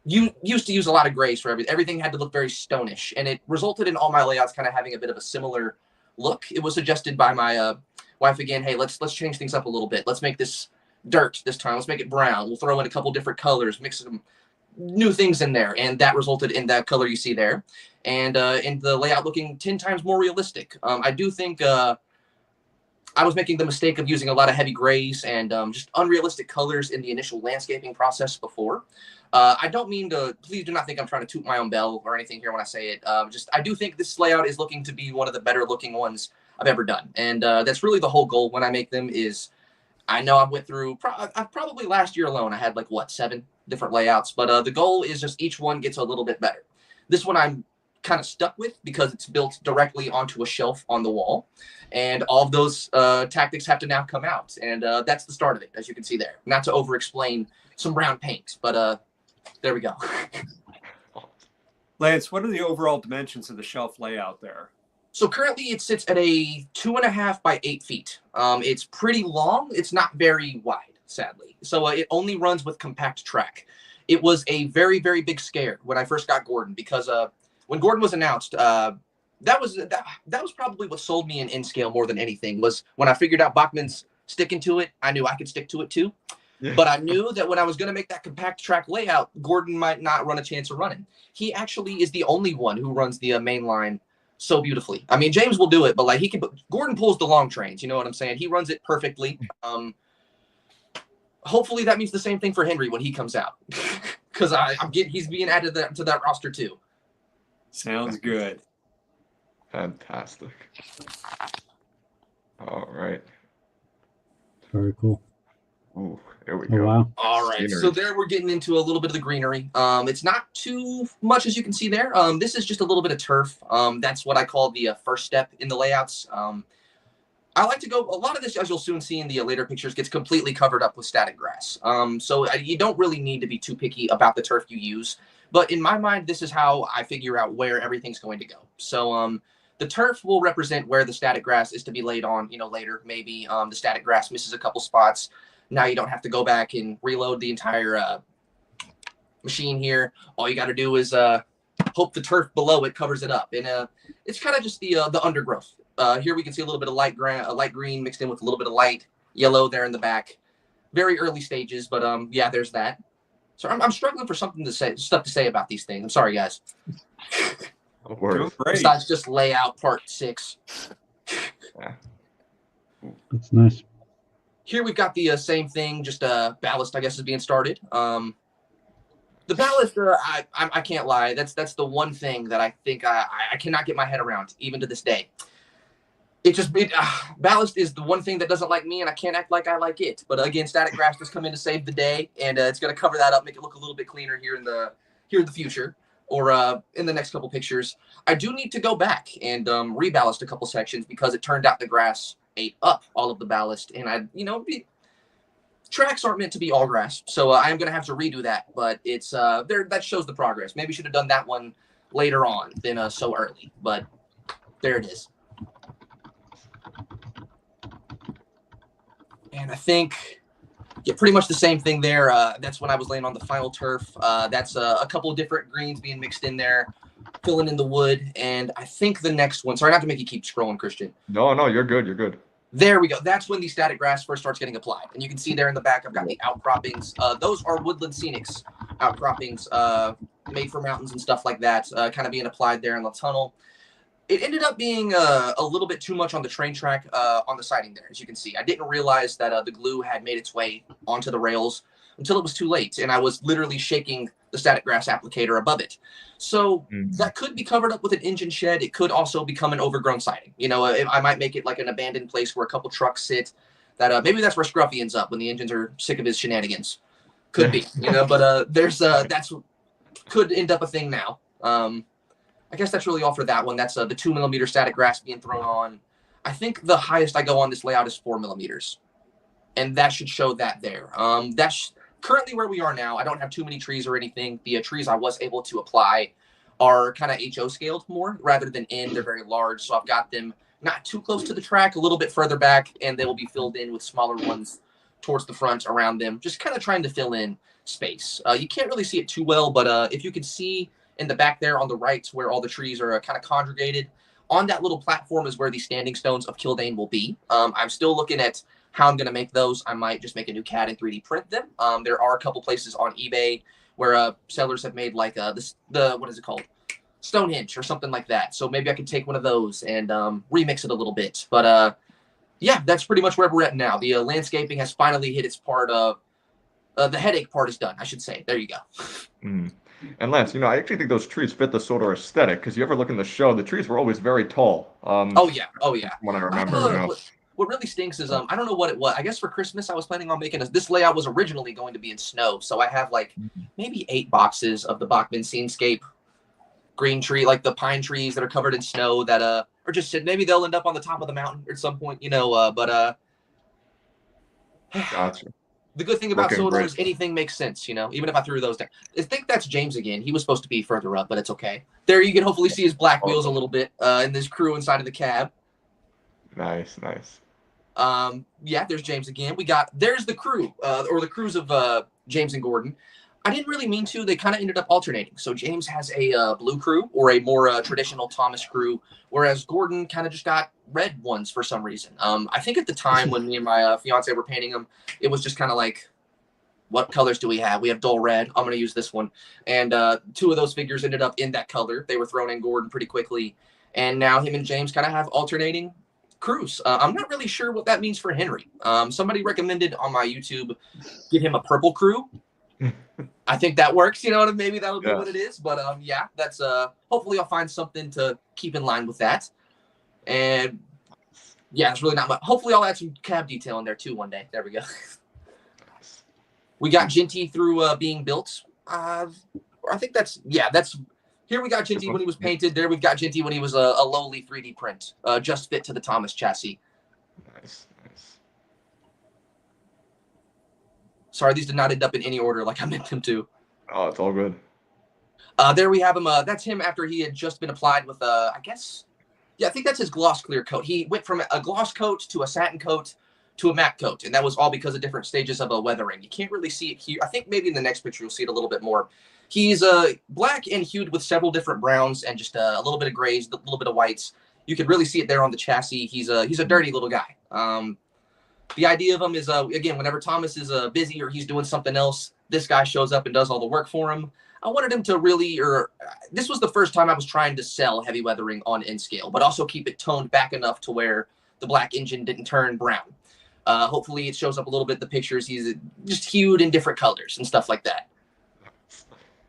you used to use a lot of grays for everything. Everything had to look very stonish, and it resulted in all my layouts kind of having a bit of a similar look. It was suggested by my wife again, hey, let's change things up a little bit. Let's make this dirt this time. Let's make it brown. We'll throw in a couple different colors, mix some new things in there, and that resulted in that color you see there, and in the layout looking 10 times more realistic. I do think I was making the mistake of using a lot of heavy grays and just unrealistic colors in the initial landscaping process before. I don't mean to, please do not think I'm trying to toot my own bell or anything here when I say it. I do think this layout is looking to be one of the better looking ones I've ever done. And that's really the whole goal when I make them is, I know I went through, probably last year alone, I had 7 different layouts, but the goal is just each one gets a little bit better. This one I'm kind of stuck with because it's built directly onto a shelf on the wall. And all of those tactics have to now come out. And that's the start of it, as you can see there. Not to over-explain some brown paint, but there we go. Lance, what are the overall dimensions of the shelf layout there? So currently it sits at a 2.5 by 8 feet. It's pretty long. It's not very wide, sadly. So it only runs with compact track. It was a very, very big scare when I first got Gordon because when Gordon was announced, that was probably what sold me in scale more than anything was when I figured out Bachman's sticking to it. I knew I could stick to it too. Yeah. But I knew that when I was going to make that compact track layout, Gordon might not run a chance of running. He actually is the only one who runs the main line so beautifully. I mean, James will do it, but Gordon pulls the long trains. You know what I'm saying? He runs it perfectly. Hopefully that means the same thing for Henry when he comes out, because he's being added to that roster too. Sounds good. Fantastic. All right. Very cool. Ooh, there we go. Oh, wow. All right. Scenery. So there we're getting into a little bit of the greenery. It's not too much as you can see there. This is just a little bit of turf. That's what I call the first step in the layouts. I like to go, a lot of this, as you'll soon see in the later pictures, gets completely covered up with static grass. So you don't really need to be too picky about the turf you use. But in my mind, this is how I figure out where everything's going to go. So the turf will represent where the static grass is to be laid on, later. Maybe the static grass misses a couple spots. Now you don't have to go back and reload the entire machine here. All you got to do is hope the turf below it covers it up. And it's kind of just the undergrowth. Here we can see a little bit of light green mixed in with a little bit of light yellow there in the back. Very early stages, but yeah, there's that. So I'm struggling for stuff to say about these things. I'm sorry, guys. Besides just layout part 6. Yeah. That's nice. Here we've got the same thing, just ballast, I guess, is being started. The ballast, I can't lie. That's the one thing that I think I cannot get my head around, even to this day. Ballast is the one thing that doesn't like me, and I can't act like I like it. But again, static grass just come in to save the day, and it's going to cover that up, make it look a little bit cleaner here in the future, or in the next couple pictures. I do need to go back and reballast a couple sections because it turned out the grass ate up all of the ballast, and tracks aren't meant to be all grass, so I am going to have to redo that. But it's that shows the progress. Maybe should have done that one later on than so early, but there it is. And I think, yeah, pretty much the same thing there. That's when I was laying on the final turf. That's a couple of different greens being mixed in there, filling in the wood. And I think the next one, sorry, not to make you keep scrolling, Christian. No, you're good. You're good. There we go. That's when the static grass first starts getting applied. And you can see there in the back, I've got the outcroppings. Those are woodland scenics outcroppings made for mountains and stuff like that, kind of being applied there in the tunnel. It ended up being a little bit too much on the train track on the siding there, as you can see. I didn't realize that the glue had made its way onto the rails until it was too late, and I was literally shaking the static grass applicator above it. So that could be covered up with an engine shed. It could also become an overgrown siding. You know, I might make it like an abandoned place where a couple trucks sit. That maybe that's where Scruffy ends up when the engines are sick of his shenanigans. Could be, you know, but that's could end up a thing now. I guess that's really all for that one. That's the 2 millimeter static grass being thrown on. I think the highest I go on this layout is 4 millimeters, and that should show that there. That's currently where we are now. I don't have too many trees or anything. The trees I was able to apply are kind of HO scaled more rather than in. They're very large, so I've got them not too close to the track, a little bit further back, and they will be filled in with smaller ones towards the front around them, just kind of trying to fill in space. You can't really see it too well, but if you can see in the back there on the right where all the trees are kind of congregated, on that little platform is where the standing stones of Kildane will be. I'm still looking at how I'm going to make those. I might just make a new CAD and 3D print them. There are a couple places on eBay where sellers have made like what is it called? Stonehenge or something like that. So maybe I could take one of those and remix it a little bit. But yeah, that's pretty much where we're at now. The landscaping has finally hit its part of the headache part is done, I should say. There you go. And Lance, you know, I actually think those trees fit the sort of aesthetic because you ever look in the show, the trees were always very tall. Oh yeah. When I remember, what really stinks is I don't know what it was. I guess for Christmas I was planning on making this layout was originally going to be in snow, so I have like maybe 8 boxes of the Bachman Scenescape green tree, like the pine trees that are covered in snow that are just maybe they'll end up on the top of the mountain at some point, you know. But gotcha. The good thing about solar is anything makes sense, you know, even if I threw those down. I think that's James again. He was supposed to be further up, but it's okay. There you can hopefully see his black wheels a little bit and this crew inside of the cab. Nice. Yeah, there's James again. There's the crew, or the crews of James and Gordon. I didn't really mean to. They kind of ended up alternating. So James has a blue crew or a more traditional Thomas crew, whereas Gordon kind of just got red ones for some reason. I think at the time when me and my fiance were painting them, it was just kind of like, what colors do we have? We have dull red. I'm going to use this one. And 2 of those figures ended up in that color. They were thrown in Gordon pretty quickly. And now him and James kind of have alternating crews. I'm not really sure what that means for Henry. Somebody recommended on my YouTube, give him a purple crew. I think that works, you know, maybe that'll be what it is. But yeah, that's hopefully I'll find something to keep in line with that. And yeah, it's really not much. Hopefully I'll add some cab detail in there too one day. There we go. We got Ginty through being built. I think that's here we got Ginty when he was painted. There we've got Ginty when he was a lowly 3D print, just fit to the Thomas chassis. Nice. Sorry, these did not end up in any order like I meant them to. Oh, it's all good. There we have him. That's him after he had just been applied with I think that's his gloss clear coat. He went from a gloss coat to a satin coat to a matte coat, and that was all because of different stages of weathering. You can't really see it here. I think maybe in the next picture you'll see it a little bit more. He's black and hued with several different browns and just a little bit of grays, a little bit of whites. You can really see it there on the chassis. He's a dirty little guy. The idea of him is, again, whenever Thomas is busy or he's doing something else, this guy shows up and does all the work for him. I wanted him to this was the first time I was trying to sell heavy weathering on N-scale, but also keep it toned back enough to where the black engine didn't turn brown. Hopefully it shows up a little bit in the pictures. He's just hued in different colors and stuff like that.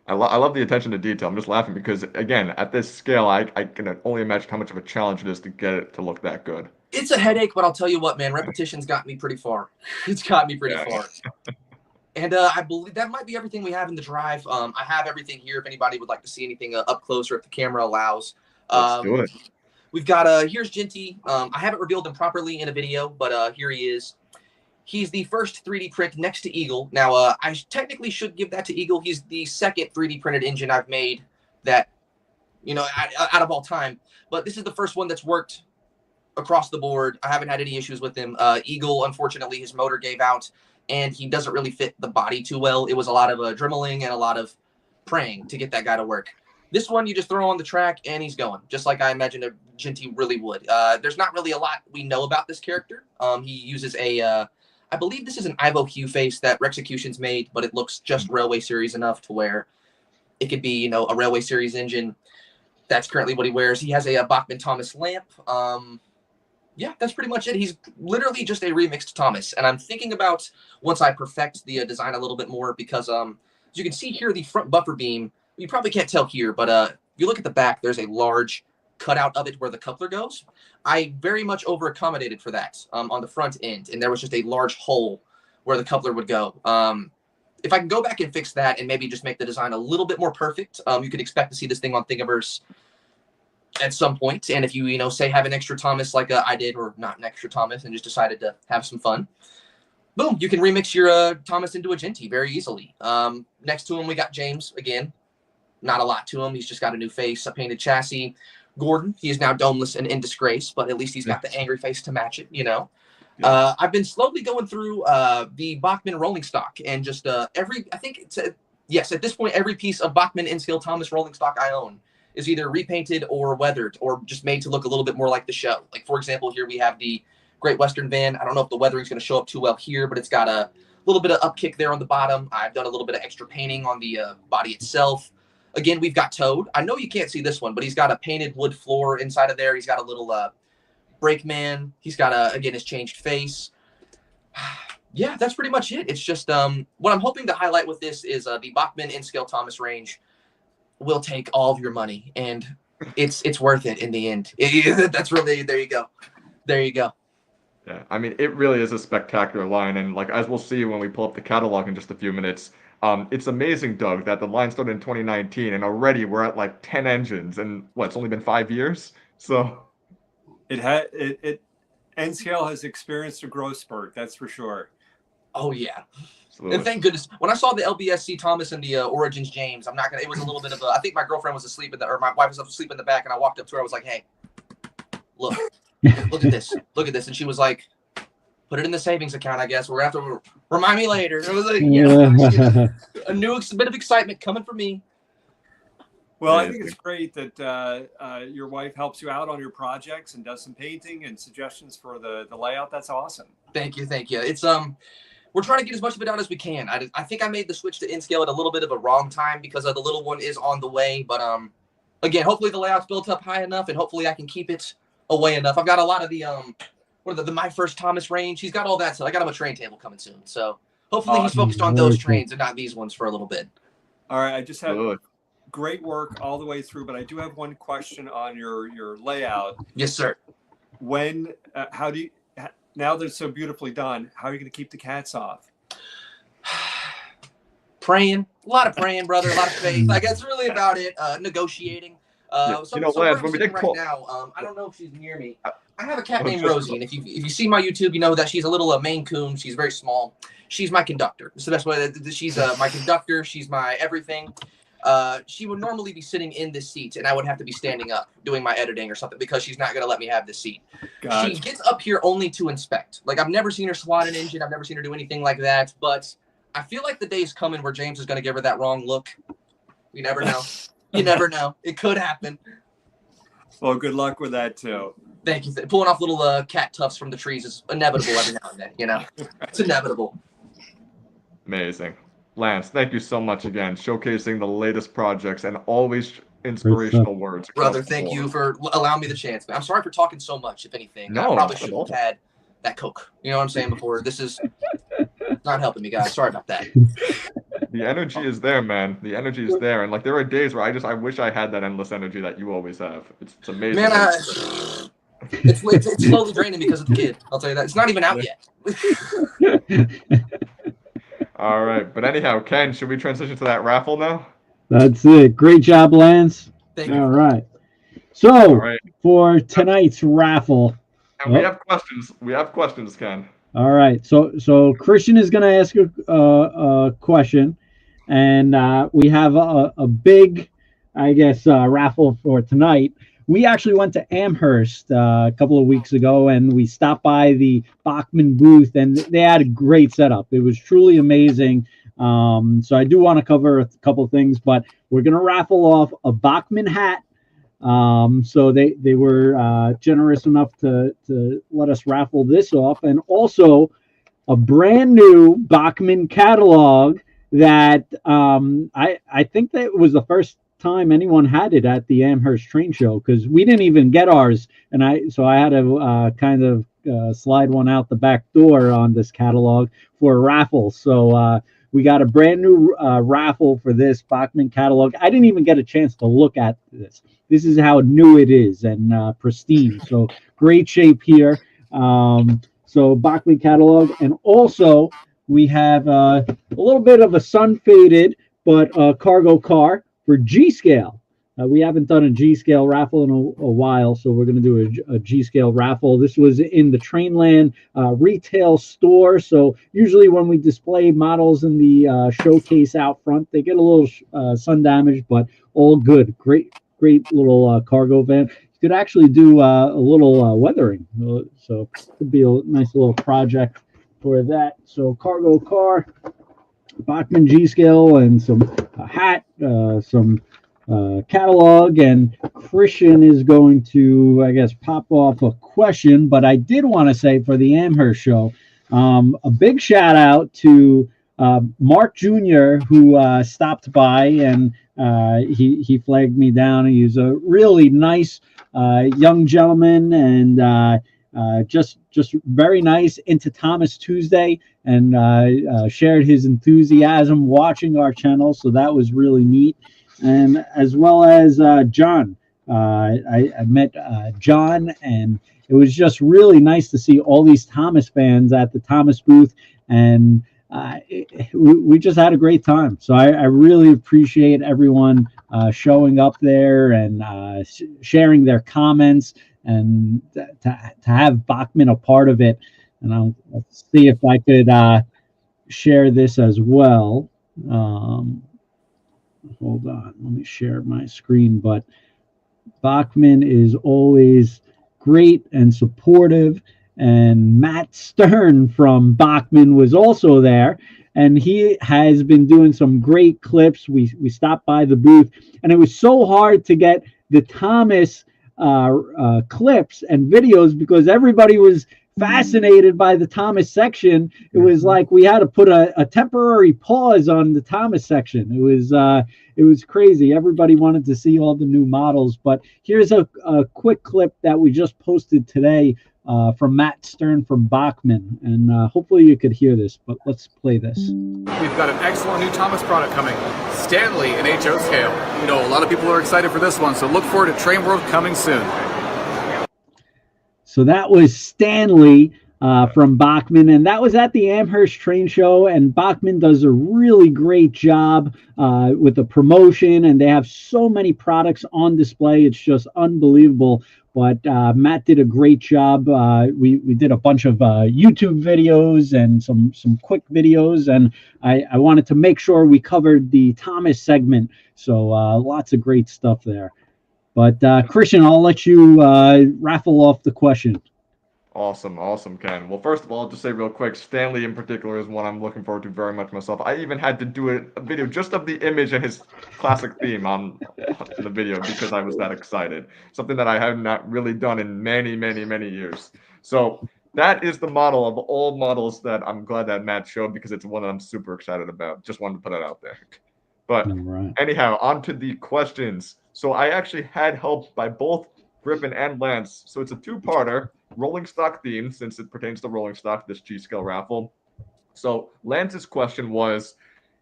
I love the attention to detail. I'm just laughing because, again, at this scale, I can only imagine how much of a challenge it is to get it to look that good. It's a headache, but I'll tell you what, man, repetition's got me pretty far. It's got me pretty far. And I believe that might be everything we have in the drive. I have everything here if anybody would like to see anything up close or if the camera allows. Let's do it. We've got, here's Ginty. I haven't revealed him properly in a video, but here he is. He's the first 3D print next to Eagle. Now, I technically should give that to Eagle. He's the second 3D printed engine I've made that, you know, out of all time. But this is the first one that's worked across the board. I haven't had any issues with him. Eagle, unfortunately, his motor gave out, and he doesn't really fit the body too well. It was a lot of dremeling and a lot of praying to get that guy to work. This one, you just throw on the track, and he's going, just like I imagined a Ginty really would. There's not really a lot we know about this character. He uses a, I believe this is an Ivo Q face that Rexecution's made, but it looks just Railway Series enough to where it could be, a Railway Series engine. That's currently what he wears. He has a Bachmann Thomas lamp. Yeah, that's pretty much it. He's literally just a remixed Thomas. And I'm thinking about once I perfect the design a little bit more because as you can see here, the front buffer beam, you probably can't tell here, but if you look at the back, there's a large cutout of it where the coupler goes. I very much over accommodated for that on the front end. And there was just a large hole where the coupler would go. If I can go back and fix that and maybe just make the design a little bit more perfect, you could expect to see this thing on Thingiverse at some point. And if you, say have an extra Thomas like I did, or not an extra Thomas and just decided to have some fun, boom, you can remix your Thomas into a Ginty very easily. Next to him, we got James again. Not a lot to him. He's just got a new face, a painted chassis. Gordon, he is now domeless and in disgrace, but at least he's got the angry face to match it, I've been slowly going through the Bachmann rolling stock and just at this point, every piece of Bachmann N-Scale Thomas rolling stock I own is either repainted or weathered or just made to look a little bit more like the show. Like, for example, here we have the Great Western van. I don't know if the weathering's going to show up too well here, but it's got a little bit of upkick there on the bottom. I've done a little bit of extra painting on the body itself. Again, we've got Toad. I know you can't see this one, but he's got a painted wood floor inside of there. He's got a little brakeman. He's got, again, his changed face. Yeah, that's pretty much it. It's just what I'm hoping to highlight with this is the Bachmann N-Scale Thomas range will take all of your money, and it's worth it in the end. That's really, there you go. There you go. Yeah, I mean, it really is a spectacular line, and like as we'll see when we pull up the catalog in just a few minutes, it's amazing, Doug, that the line started in 2019, and already we're at like 10 engines, and it's only been 5 years, so N-Scale has experienced a growth spurt, that's for sure. Oh yeah. Absolutely. And thank goodness, when I saw the LBSC Thomas and the Origins James, it was a little bit of I think my girlfriend was asleep or my wife was asleep in the back, and I walked up to her. I was like, hey, look at this. Look at this. And she was like, put it in the savings account, I guess. We're going to have to remind me later. It was like, a new bit of excitement coming from me. Well, I think it's great that your wife helps you out on your projects and does some painting and suggestions for the layout. That's awesome. Thank you. It's we're trying to get as much of it out as we can. I think I made the switch to N-Scale at a little bit of a wrong time because the little one is on the way. But again, hopefully the layout's built up high enough, and hopefully I can keep it away enough. I've got a lot of the the My First Thomas range. He's got all that stuff. I got him a train table coming soon, so hopefully he's focused on those trains and not these ones for a little bit. All right, I just had great work all the way through, but I do have one question on your layout. Yes, sir. Now that it's so beautifully done, how are you going to keep the cats off? Praying, a lot of praying, brother, a lot of faith. Like, that's really about it. Negotiating. Lance, when we did right now, I don't know if she's near me. I have a cat named Rosie, and if you see my YouTube, you know that she's a little Maine Coon. She's very small. She's my conductor. It's the best way. She's my conductor. She's my everything. She would normally be sitting in this seat, and I would have to be standing up doing my editing or something because she's not going to let me have this seat. Gotcha. She gets up here only to inspect. Like, I've never seen her swat an engine. I've never seen her do anything like that. But I feel like the day's coming where James is going to give her that wrong look. You never know. You never know. It could happen. Well, good luck with that, too. Thank you. Pulling off little cat tufts from the trees is inevitable every now and then, It's inevitable. Amazing. Lance, thank you so much again, showcasing the latest projects and always inspirational words. Brother, thank you for allowing me the chance. I'm sorry for talking so much, if anything. No, I probably should have had that Coke. You know what I'm saying before? This is not helping me, guys. Sorry about that. The energy is there, man. The energy is there. And, like, there are days where I wish I had that endless energy that you always have. It's amazing. Man, it's slowly draining because of the kid. I'll tell you that. It's not even out yet. All right. But anyhow, Ken, should we transition to that raffle now? That's it. Great job, Lance. Thank you. All right. So, for tonight's raffle. And we have questions. We have questions, Ken. All right. So Christian is going to ask a question. And we have a big, I guess, raffle for tonight. we actually went to Amherst a couple of weeks ago, and we stopped by the Bachman booth, and they had a great setup. It was truly amazing. So I do want to cover a couple of things, but we're going to raffle off a Bachman hat. So they were generous enough to let us raffle this off, and also a brand new Bachman catalog that I think that was the first time anyone had it at the Amherst Train Show, because we didn't even get ours, and I had to kind of slide one out the back door on this catalog for a raffle. So we got a brand new raffle for this Bachman catalog. I didn't even get a chance to look at this. This is how new it is and pristine. So great shape here. So Bachman catalog, and also we have a little bit of a sun-faded but cargo car for G-Scale. We haven't done a G-Scale raffle in a while, so we're going to do a G-Scale raffle. This was in the Trainland retail store. So usually when we display models in the showcase out front, they get a little sun damage, but all good. Great little cargo van. You could actually do a little weathering, so it could be a nice little project for that. So cargo car, Bachman G-Scale, and some hat, some catalog, and Christian is going to, I guess, pop off a question. But I did want to say for the Amherst show, a big shout out to Mark Jr., who stopped by, and he flagged me down. He's a really nice young gentleman, and just very nice, into Thomas Tuesday, and shared his enthusiasm watching our channel. So that was really neat. And as well as John. I met John, and it was just really nice to see all these Thomas fans at the Thomas booth, and we just had a great time. So I really appreciate everyone showing up there and sharing their comments, and to have Bachman a part of it. And I'll see if I could share this as well. Hold on, let me share my screen. But Bachman is always great and supportive, and Matt Stern from Bachman was also there, and he has been doing some great clips. We stopped by the booth, and it was so hard to get the Thomas clips and videos because everybody was fascinated by the Thomas section. It was like we had to put a temporary pause on the Thomas section. It was crazy. Everybody wanted to see all the new models. But here's a quick clip that we just posted today from Matt Stern from Bachman, and hopefully you could hear this, but let's play this. We've got an excellent new Thomas product coming, Stanley in HO scale. You know, a lot of people are excited for this one, so look forward to Train World coming soon. So that was Stanley from Bachman, and that was at the Amherst Train Show. And Bachman does a really great job with the promotion, and they have so many products on display. It's just unbelievable. But Matt did a great job. We did a bunch of YouTube videos and some quick videos, and I wanted to make sure we covered the Thomas segment. So lots of great stuff there. But Christian, I'll let you raffle off the question. Awesome, Ken. Well, first of all, I'll just say real quick, Stanley in particular is one I'm looking forward to very much myself. I even had to do a video just of the image and his classic theme on the video because I was that excited. Something that I have not really done in many years. So that is the model of all models that I'm glad that Matt showed, because it's one that I'm super excited about. Just wanted to put it out there. But anyhow, on to the questions. So I actually had help by both Griffin and Lance. So it's a two-parter, rolling stock theme, since it pertains to rolling stock, this G-Scale raffle. So Lance's question was,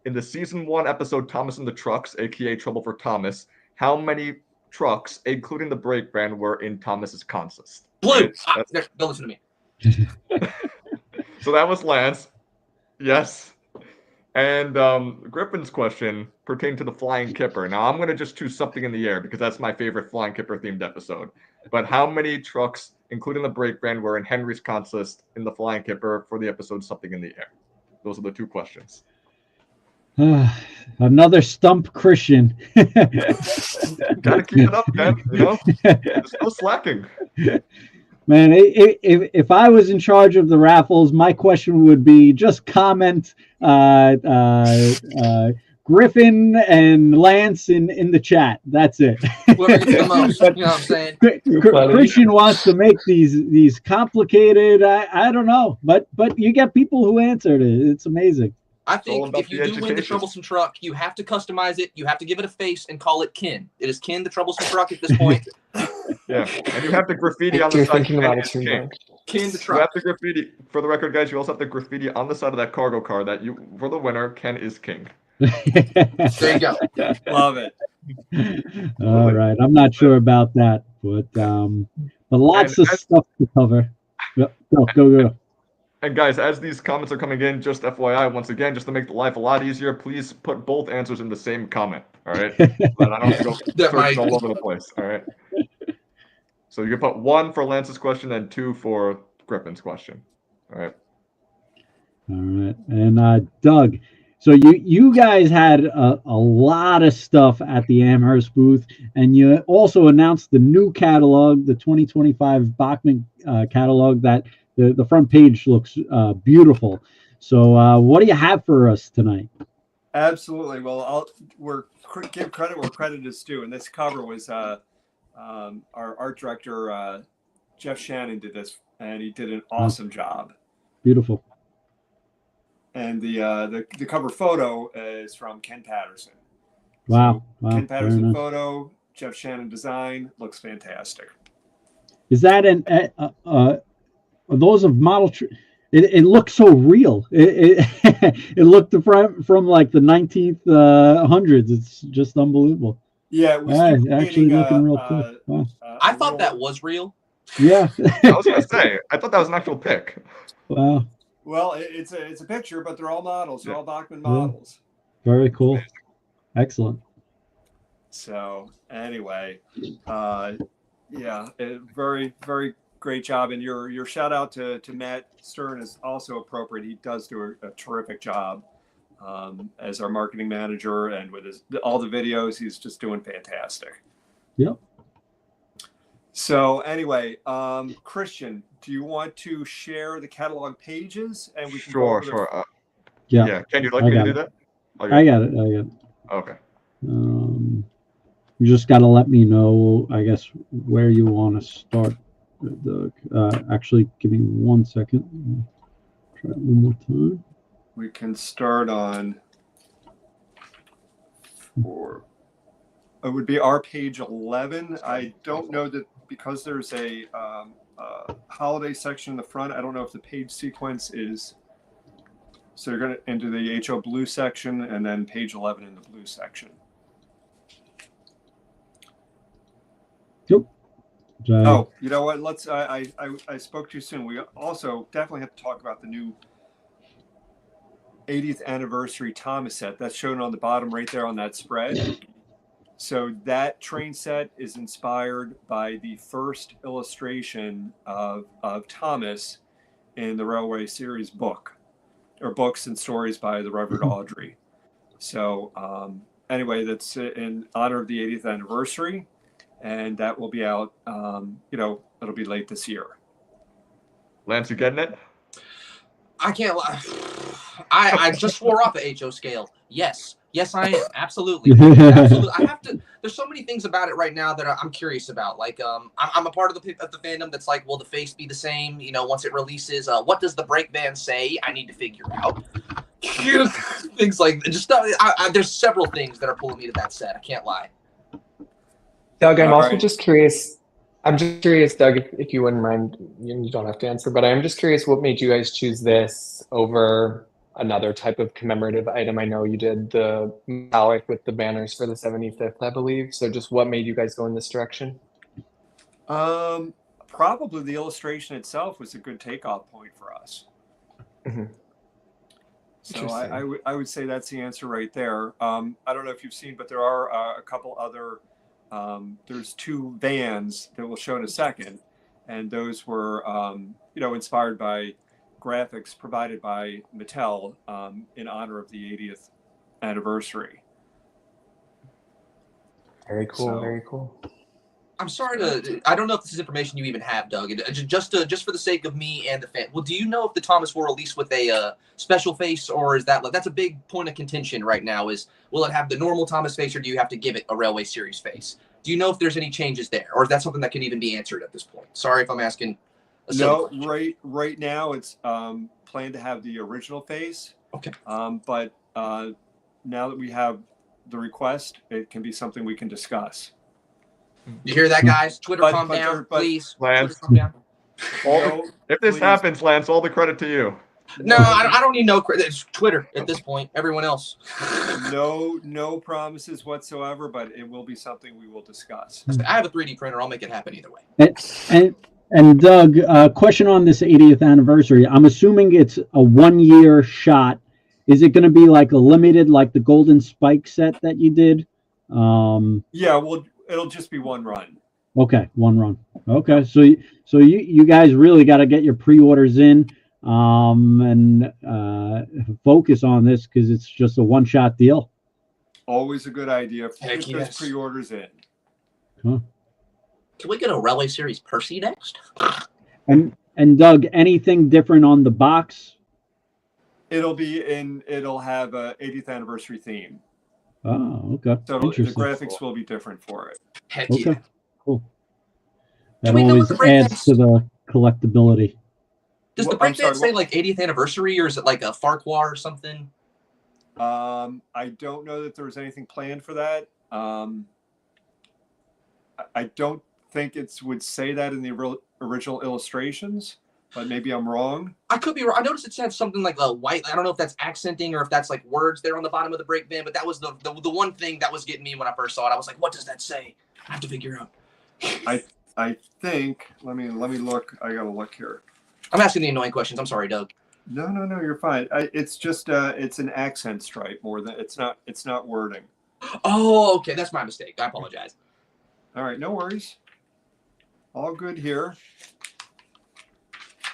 in the season 1 episode Thomas and the Trucks, aka Trouble for Thomas, how many trucks, including the brake van, were in Thomas's consist? Blue. Don't listen to me. So that was Lance. Yes. And Griffin's question pertained to the Flying Kipper. Now, I'm going to just choose something in the air because that's my favorite Flying Kipper themed episode. But how many trucks, including the brake van, were in Henry's consist in the Flying Kipper for the episode Something in the Air? Those are the two questions. Another stump Christian. Gotta keep it up, Ken. There's no slacking. Man, if I was in charge of the raffles, my question would be just comment Griffin and Lance in the chat. That's it. Whoever gets the most, you know what I'm saying? Christian wants to make these complicated. I don't know, but you get people who answered it. It's amazing. I think if you do win the troublesome truck, you have to customize it. You have to give it a face and call it Ken. It is Ken the troublesome truck at this point. Yeah, and you have the graffiti on the side. Ken the truck. You have the graffiti. For the record, guys, you also have the graffiti on the side of that cargo car that for the winner, Ken is king. There you go. Love it. All right, I'm not sure about that, but lots of stuff to cover. Go. And guys, as these comments are coming in, just FYI, once again, just to make the life a lot easier, please put both answers in the same comment. All right, but I don't have to go search all over the place. All right. So you can put 1 for Lance's question and 2 for Griffin's question. All right. All right, and Doug. So you guys had a lot of stuff at the Amherst booth, and you also announced the new catalog, the 2025 Bachman catalog. That the front page looks beautiful. So what do you have for us tonight? Absolutely. Well, give credit where credit is due, and this cover was our art director Jeff Shannon did this, and he did an awesome job. Beautiful. And the cover photo is from Ken Patterson. Wow. Ken Patterson photo, Jeff Shannon design, looks fantastic. Is that those of model? It looks so real. It looked from like the 1900s. It's just unbelievable. Yeah, it was actually looking real cool. Wow. I thought that was real. Yeah. I was gonna say, I thought that was an actual pic. Wow. Well, it's a picture, but they're all models. They're all Bachman models. Very cool. Excellent. So anyway, very, very great job. And your shout out to Matt Stern is also appropriate. He does do a terrific job as our marketing manager, and with all the videos, he's just doing fantastic. Yep. So anyway, Christian, do you want to share the catalog pages and we can Sure. Yeah. Can you like me to do that? I got it. Okay. You just got to let me know, I guess, where you want to start. Actually, give me 1 second. Try it one more time. We can start on it would be our page 11. I don't know that because there's a holiday section in the front. I don't know if the page sequence is. So you're going to enter the HO blue section and then page 11 in the blue section. Yep. Oh, you know what? I spoke too soon. We also definitely have to talk about the new 80th anniversary Thomas set. That's shown on the bottom right there on that spread. So that train set is inspired by the first illustration of Thomas in the Railway Series book, or books and stories by the Reverend Audrey. So anyway, that's in honor of the 80th anniversary, and that will be out, it'll be late this year. Lance, you getting it? I can't lie. I just swore off the HO scale. Yes, I am. Absolutely. Absolutely. I have to. There's so many things about it right now that I'm curious about. Like, I'm a part of the fandom that's like, will the face be the same? Once it releases, what does the break band say? I need to figure out. Things like just there's several things that are pulling me to that set. I can't lie. Doug, I'm also just curious. I'm just curious, Doug, if you wouldn't mind. You don't have to answer, but I'm just curious, what made you guys choose this over another type of commemorative item? I know you did the metallic with the banners for the 75th, I believe. So just what made you guys go in this direction? Probably the illustration itself was a good takeoff point for us. Mm-hmm. So I would say that's the answer right there. I don't know if you've seen, but there are a couple other, there's 2 vans that we'll show in a second. And those were, inspired by graphics provided by Mattel in honor of the 80th anniversary. Very cool. So- Very cool. I'm sorry to. I don't know if this is information you even have, Doug. Just for the sake of me and the fan. Well, do you know if the Thomas will release with a special face, or is that's a big point of contention right now? Is will it have the normal Thomas face, or do you have to give it a Railway Series face? Do you know if there's any changes there, or is that something that can even be answered at this point? Sorry if I'm asking. No, right now it's planned to have the original face. Okay. But now that we have the request, it can be something we can discuss. You hear that, guys? Twitter, calm down, please. Lance. Twitter, calm down. If this please. happens, Lance, all the credit to you. No, I don't need no credit. It's Twitter at this point. Everyone else. No promises whatsoever, but it will be something we will discuss. I have a 3D printer. I'll make it happen either way. And Doug, question on this 80th anniversary. I'm assuming it's a 1-year shot. Is it going to be like a limited, like the Golden Spike set that you did? Yeah, well, it'll just be one run. Okay, one run. Okay, so you guys really got to get your pre-orders in and focus on this because it's just a one-shot deal. Always a good idea. Heck Get yes. those pre-orders in. Huh. Can we get a Railway Series Percy next? And Doug, anything different on the box? It'll have a 80th anniversary theme. Oh, okay. So the Interesting. graphics will be different for it. Heck Okay, yeah. cool. Do That we know always what the breakdance- adds to the collectability. Does the I'm sorry, breakdance say like 80th anniversary, or is it like a Farquhar or something? I don't know that there was anything planned for that. I don't think it would say that in the original illustrations, but maybe I'm wrong. I could be wrong. I noticed it said something like a white. I don't know if that's accenting or if that's like words there on the bottom of the breakband, but that was the one thing that was getting me when I first saw it. I was like, what does that say? I have to figure out. I think. Let me look. I gotta look here. I'm asking the annoying questions. I'm sorry, Doug. No, you're fine. It's just it's an accent stripe more than it's not wording. Oh, okay. That's my mistake. I apologize. All right, no worries. All good here.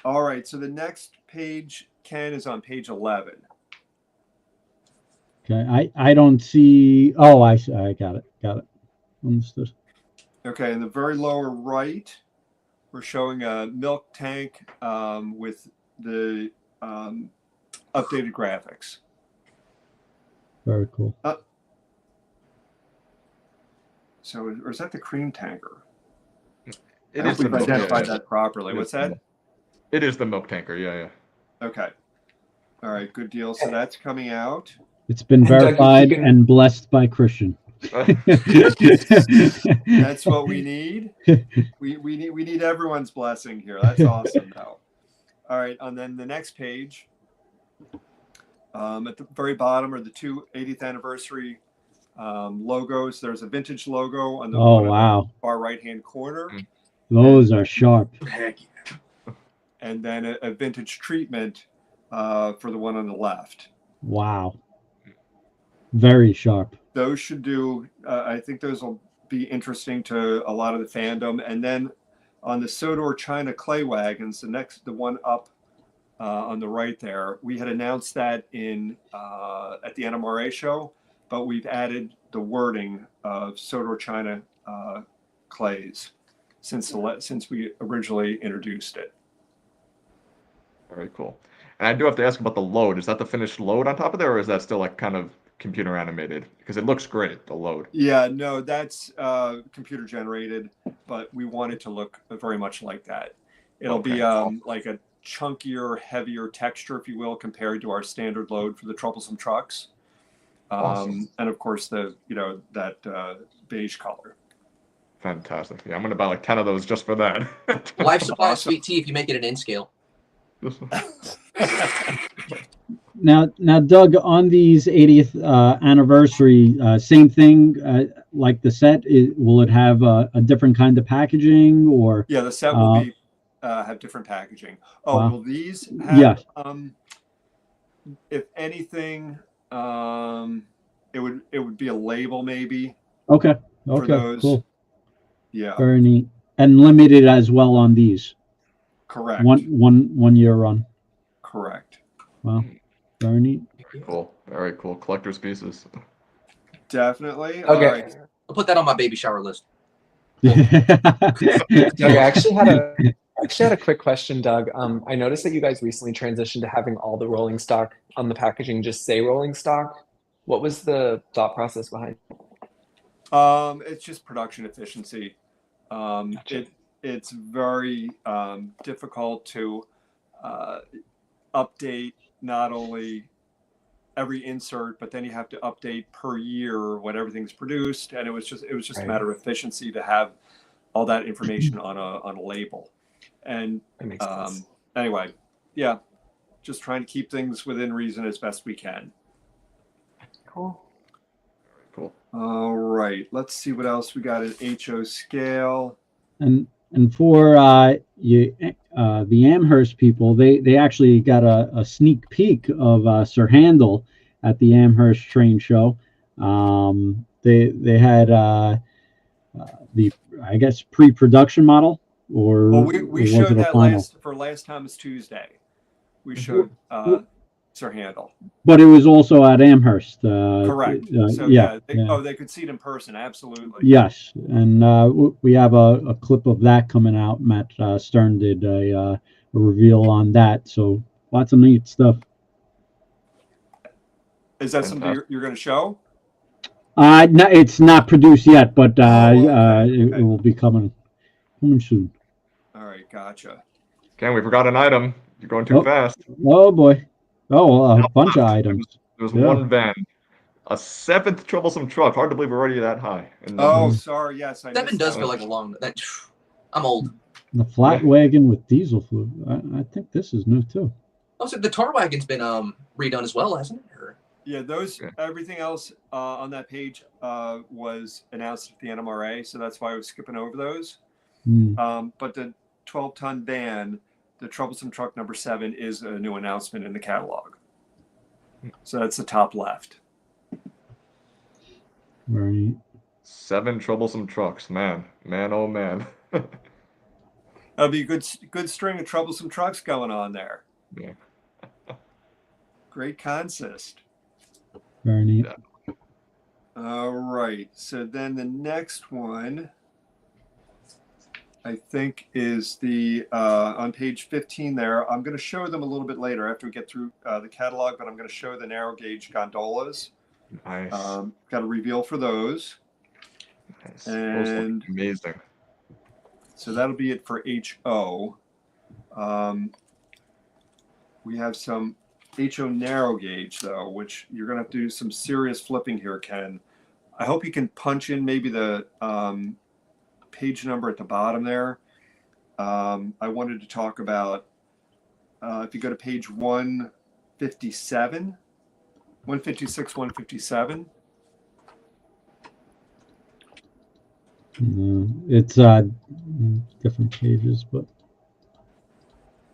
All right, so the next page, Ken, is on page 11. Okay, I don't see. Oh, I got it. Understood. Okay, in the very lower right, we're showing a milk tank with the updated graphics. Very cool. So, or is that the cream tanker? It I is hope we've the milk identified tanker. that properly. What's that? It is the milk tanker. Yeah. Okay. All right, good deal. So that's coming out. It's been And Doug, if you verified can- and blessed by Christian. That's what we need. We need everyone's blessing here. That's awesome, though. All right, and then the next page, at the very bottom are the two 80th anniversary logos. There's a vintage logo on the, Oh, one on the wow. far right-hand corner, Those are sharp. Heck yeah. and then a vintage treatment for the one on the left. Wow. Very sharp. Those should do. I think those will be interesting to a lot of the fandom. And then on the Sodor China clay wagons, the one up on the right there, we had announced that at the NMRA show, but we've added the wording of Sodor China clays since we originally introduced it. Very cool. And I do have to ask about the load. Is that the finished load on top of there, or is that still like kind of computer animated? Because it looks great, the load. Yeah, no, that's computer generated, but we want it to look very much like that. It'll be like a chunkier, heavier texture, if you will, compared to our standard load for the troublesome trucks. Awesome. And of course, that beige color. Fantastic. Yeah, I'm gonna buy like 10 of those just for that. Life supply of sweet tea if you make it an N scale. Now, Doug, on these 80th anniversary, same thing like the set. Will it have a different kind of packaging, or? Yeah, the set will be have different packaging. Oh, Wow. will these have? Yeah. If anything, it would be a label maybe. Okay. For Okay. those. Cool. Yeah. Very neat. And limited as well on these. Correct. One year run. Correct. Wow. Very neat. Cool. Very cool. Collector's pieces. Definitely. Okay. All right. I'll put that on my baby shower list. Doug, I actually had a quick question, Doug. I noticed that you guys recently transitioned to having all the rolling stock on the packaging just say rolling stock. What was the thought process behind it? It's just production efficiency. Gotcha. It's very difficult to update not only every insert, but then you have to update per year when everything's produced, and it was just a Right. matter of efficiency to have all that information on a label. And That makes sense. anyway, yeah, just trying to keep things within reason as best we can. Cool. Cool. All right, let's see what else we got in HO scale. And for the Amherst people, they actually got a sneak peek of Sir Handel at the Amherst Train Show. They had the, I guess, pre-production model, or Well, or we was showed it a that final? last Thomas Tuesday. We showed Sir Handel. But it was also at Amherst. Correct. So yeah. they could see it in person. Absolutely. Yes, and we have a clip of that coming out. Matt Stern did a reveal on that, so lots of neat stuff. Is that something you're going to show? No, it's not produced yet, but okay. it will be coming soon. All right, gotcha. Ken, we forgot an item. You're going too fast. Oh boy! Oh, a bunch of items. There was one van. A 7th troublesome truck. Hard to believe we're already that high. Oh, sorry. Yes, 7 does feel like a long. I'm old. The flat wagon with diesel fluid. I think this is new too. Oh, so the tar wagon's been redone as well, hasn't it? Or... Yeah, those everything else on that page was announced at the NMRA, so that's why I was skipping over those. But the 12-ton van, the troublesome truck number 7, is a new announcement in the catalog. So that's the top left. Right. 7 troublesome trucks, man, oh man. That'll be a good string of troublesome trucks going on there. Yeah. Great consist. Very neat. All right. So then the next one, I think, is the on page 15 there. I'm going to show them a little bit later after we get through the catalog, but I'm going to show the narrow gauge gondolas. Nice. Got a reveal for those. Nice. And those look amazing. So that'll be it for HO. We have some HO narrow gauge though, which you're going to have to do some serious flipping here, Ken. I hope you can punch in maybe the page number at the bottom there. I wanted to talk about if you go to page 157, 156, 157. It's different pages, but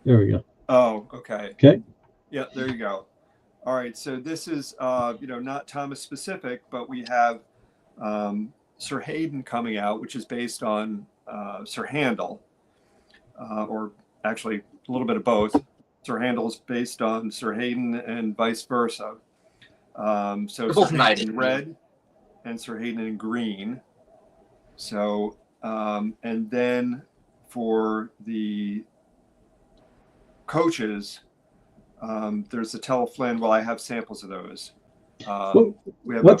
there we go. Oh, okay. Okay. Yeah, there you go. All right, so this is not Thomas specific, but we have Sir Hayden coming out, which is based on Sir Handel, or actually a little bit of both. Sir Handel is based on Sir Hayden and vice versa. So they're both Sir knighted Hayden in red and Sir Hayden in green. So, and then for the coaches, there's the Teleflin. Well, I have samples of those. We have a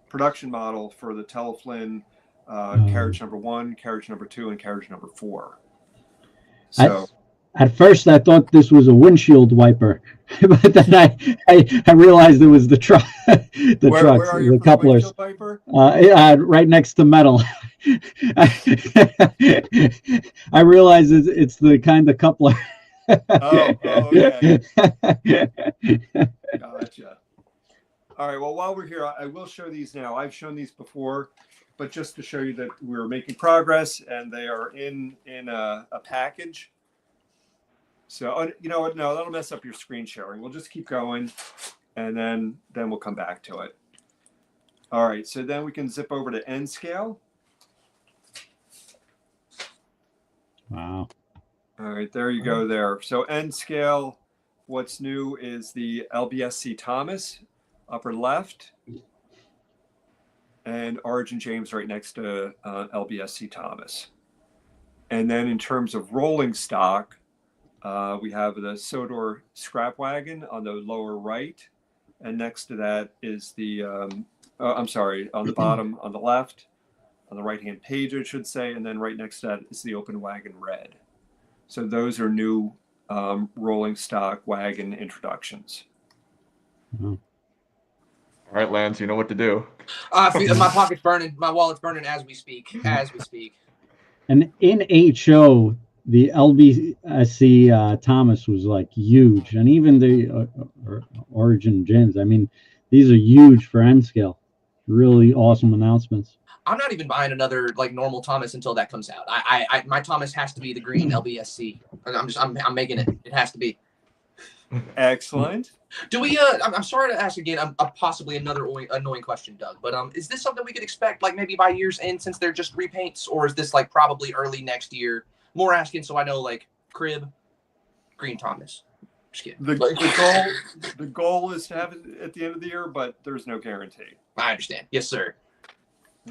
production model for the Teleflin carriage number 1, carriage number 2, and carriage number 4. So at first I thought this was a windshield wiper, but then I realized it was the truck, the couplers. Right next to metal. I realized it's the kind of coupler. Okay. Gotcha. All right. Well, while we're here, I will show these now. I've shown these before, but just to show you that we're making progress and they are in a package. So, you know what? No, that'll mess up your screen sharing. We'll just keep going, and then we'll come back to it. All right. So then we can zip over to N scale. Wow. All right, there you go there. So N scale, what's new is the LBSC Thomas, upper left, and Origin James right next to LBSC Thomas. And then in terms of rolling stock, we have the Sodor Scrap Wagon on the lower right. And next to that is the, on the bottom on the left, on the right-hand page, I should say. And then right next to that is the Open Wagon Red. So those are new rolling stock wagon introductions. All right, Lance, you know what to do. My pocket's burning. My wallet's burning as we speak. And in HO, the LBSC Thomas was like huge, and even the Origin Gens. I mean, these are huge for M scale. Really awesome announcements. I'm not even buying another like normal Thomas until that comes out. My Thomas has to be the green LBSC. I'm making it. It has to be. Excellent. Do we? I'm sorry to ask again. Possibly another annoying question, Doug. But is this something we could expect, like maybe by year's end, since they're just repaints, or is this like probably early next year? More asking, so I know, like crib, green Thomas. Just kidding. The goal is to have it at the end of the year, but there's no guarantee. I understand. Yes, sir.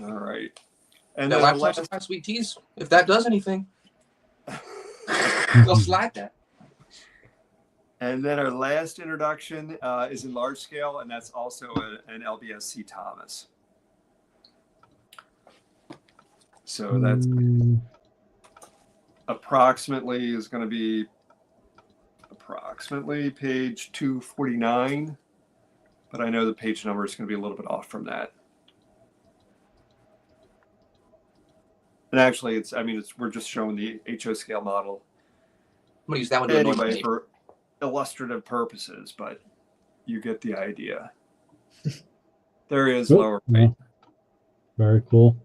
All right. And that then last sweet teas, if that does anything, we'll slide that. And then our last introduction is in large scale, and that's also an LBSC Thomas. So that's approximately is going to be approximately page 249, but I know the page number is going to be a little bit off from that. And actually, we're just showing the HO scale model. I'm gonna use that one anyway for illustrative purposes, but you get the idea. There is lower paint. Very cool.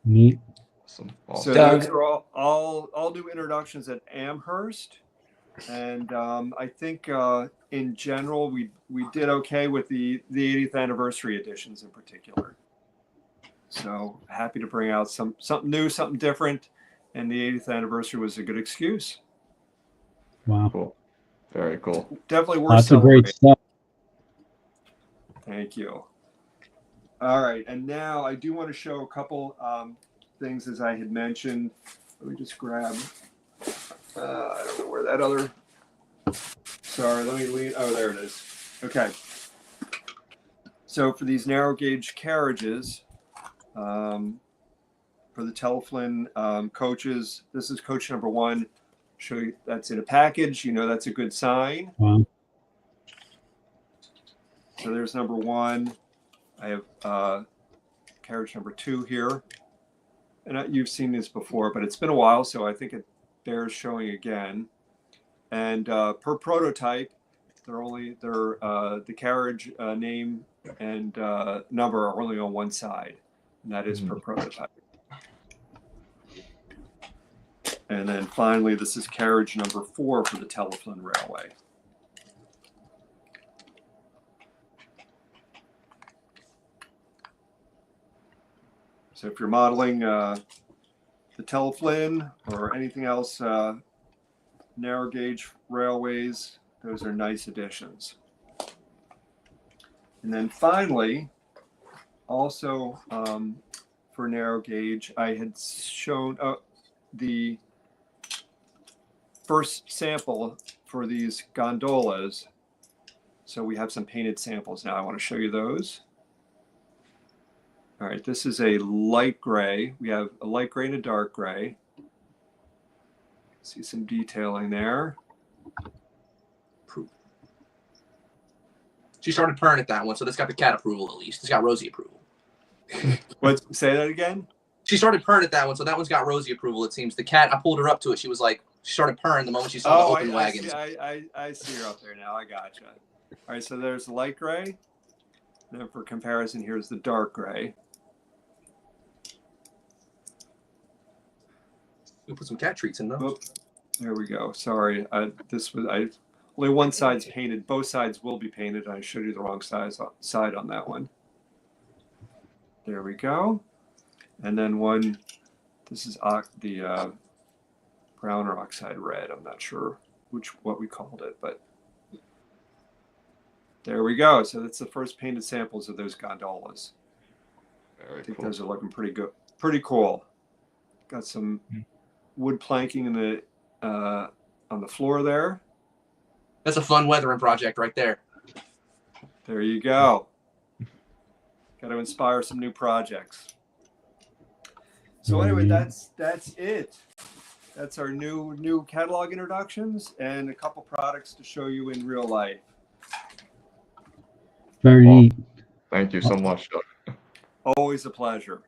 Neat. Awesome. So those are all new introductions at Amherst, and I think in general we did okay with the 80th anniversary editions in particular. So happy to bring out something new, something different, and the 80th anniversary was a good excuse. Wow. Cool. Very cool. Definitely worth Lots of celebrating. great stuff. Thank you. All right, and now I do want to show a couple things as I had mentioned. Let me just grab. I don't know where that other. Sorry, let me leave. Oh, there it is. Okay. So for these narrow gauge carriages, for the Teleflin coaches, this is coach number 1. Show you that's in a package. You know that's a good sign. Wow. So there's number 1. I have carriage number 2 here, and you've seen this before, but it's been a while, so I think it bears showing again. And per prototype, the carriage name and number are only on one side, and that is per prototype. And then finally, this is carriage number 4 for the Teleflin Railway. So if you're modeling the Teleflin or anything else, narrow gauge railways, those are nice additions. And then finally, also for narrow gauge, I had shown the first sample for these gondolas. So we have some painted samples now. I want to show you those. All right, this is a light gray. We have a light gray and a dark gray. See some detailing there. She started purring at that one, so that's got the cat approval at least. It's got Rosie approval. Say that again? She started purring at that one, so that one's got Rosie approval, it seems. The cat, I pulled her up to it. She started purring the moment she saw the open wagons. I see her up there now. I gotcha. All right, so there's the light gray. Then for comparison, here's the dark gray. We put some cat treats in those. There we go. Sorry, only one side's painted. Both sides will be painted. I showed you the wrong side on that one. There we go. And then this is the brown or oxide red. I'm not sure what we called it, but there we go. So that's the first painted samples of those gondolas. I think those are looking pretty good, pretty cool. Got some wood planking in the on the floor there. That's a fun weathering project right there. There you go. Got to inspire some new projects. So anyway, that's it. That's our new catalog introductions and a couple products to show you in real life. Very neat. Thank you so much, Doug. Always a pleasure.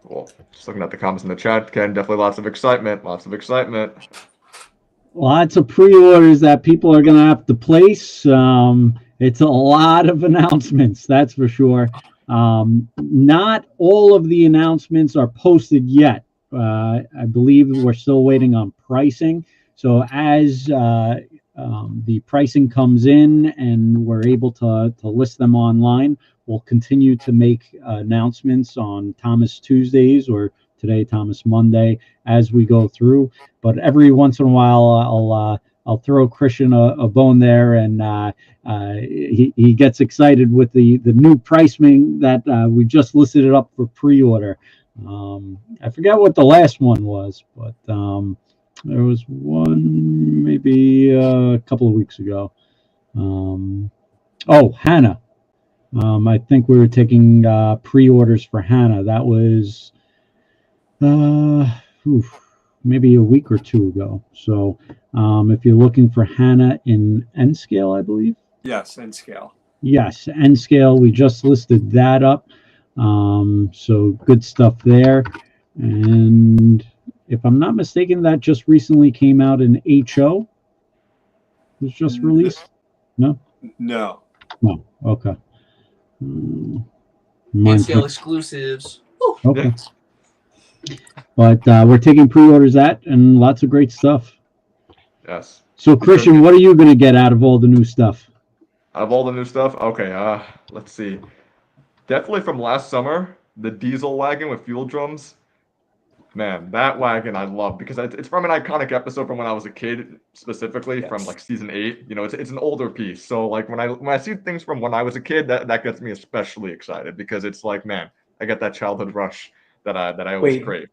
Well, just looking at the comments in the chat, Ken, definitely lots of excitement. Lots of excitement. Lots of pre-orders that people are going to have to place. It's a lot of announcements, that's for sure. Not all of the announcements are posted yet. I believe we're still waiting on pricing. So as the pricing comes in and we're able to list them online, we'll continue to make announcements on Thomas Tuesdays, or today Thomas Monday, as we go through. But every once in a while, I'll throw Christian a bone there, and he gets excited with the new pricing that we just listed it up for pre-order. I forget what the last one was, but there was one maybe a couple of weeks ago. Oh, Hannah. I think we were taking pre-orders for Hannah. That was maybe a week or two ago. So if you're looking for Hannah in N scale, I believe. Yes, N scale. Yes, N scale. We just listed that up. So good stuff there. And if I'm not mistaken, that just recently came out in HO. It was just released? No? No. No. Okay. N-scale exclusives. Woo. Okay. But we're taking pre-orders and lots of great stuff. Yes. So, Christian, what are you going to get out of all the new stuff? Out of all the new stuff? Okay, let's see. Definitely from last summer, the diesel wagon with fuel drums. Man, that wagon I love because it's from an iconic episode from when I was a kid, specifically from like season 8. You know, it's an older piece. So like when I see things from when I was a kid, that gets me especially excited because it's like, man, I get that childhood rush that I always crave.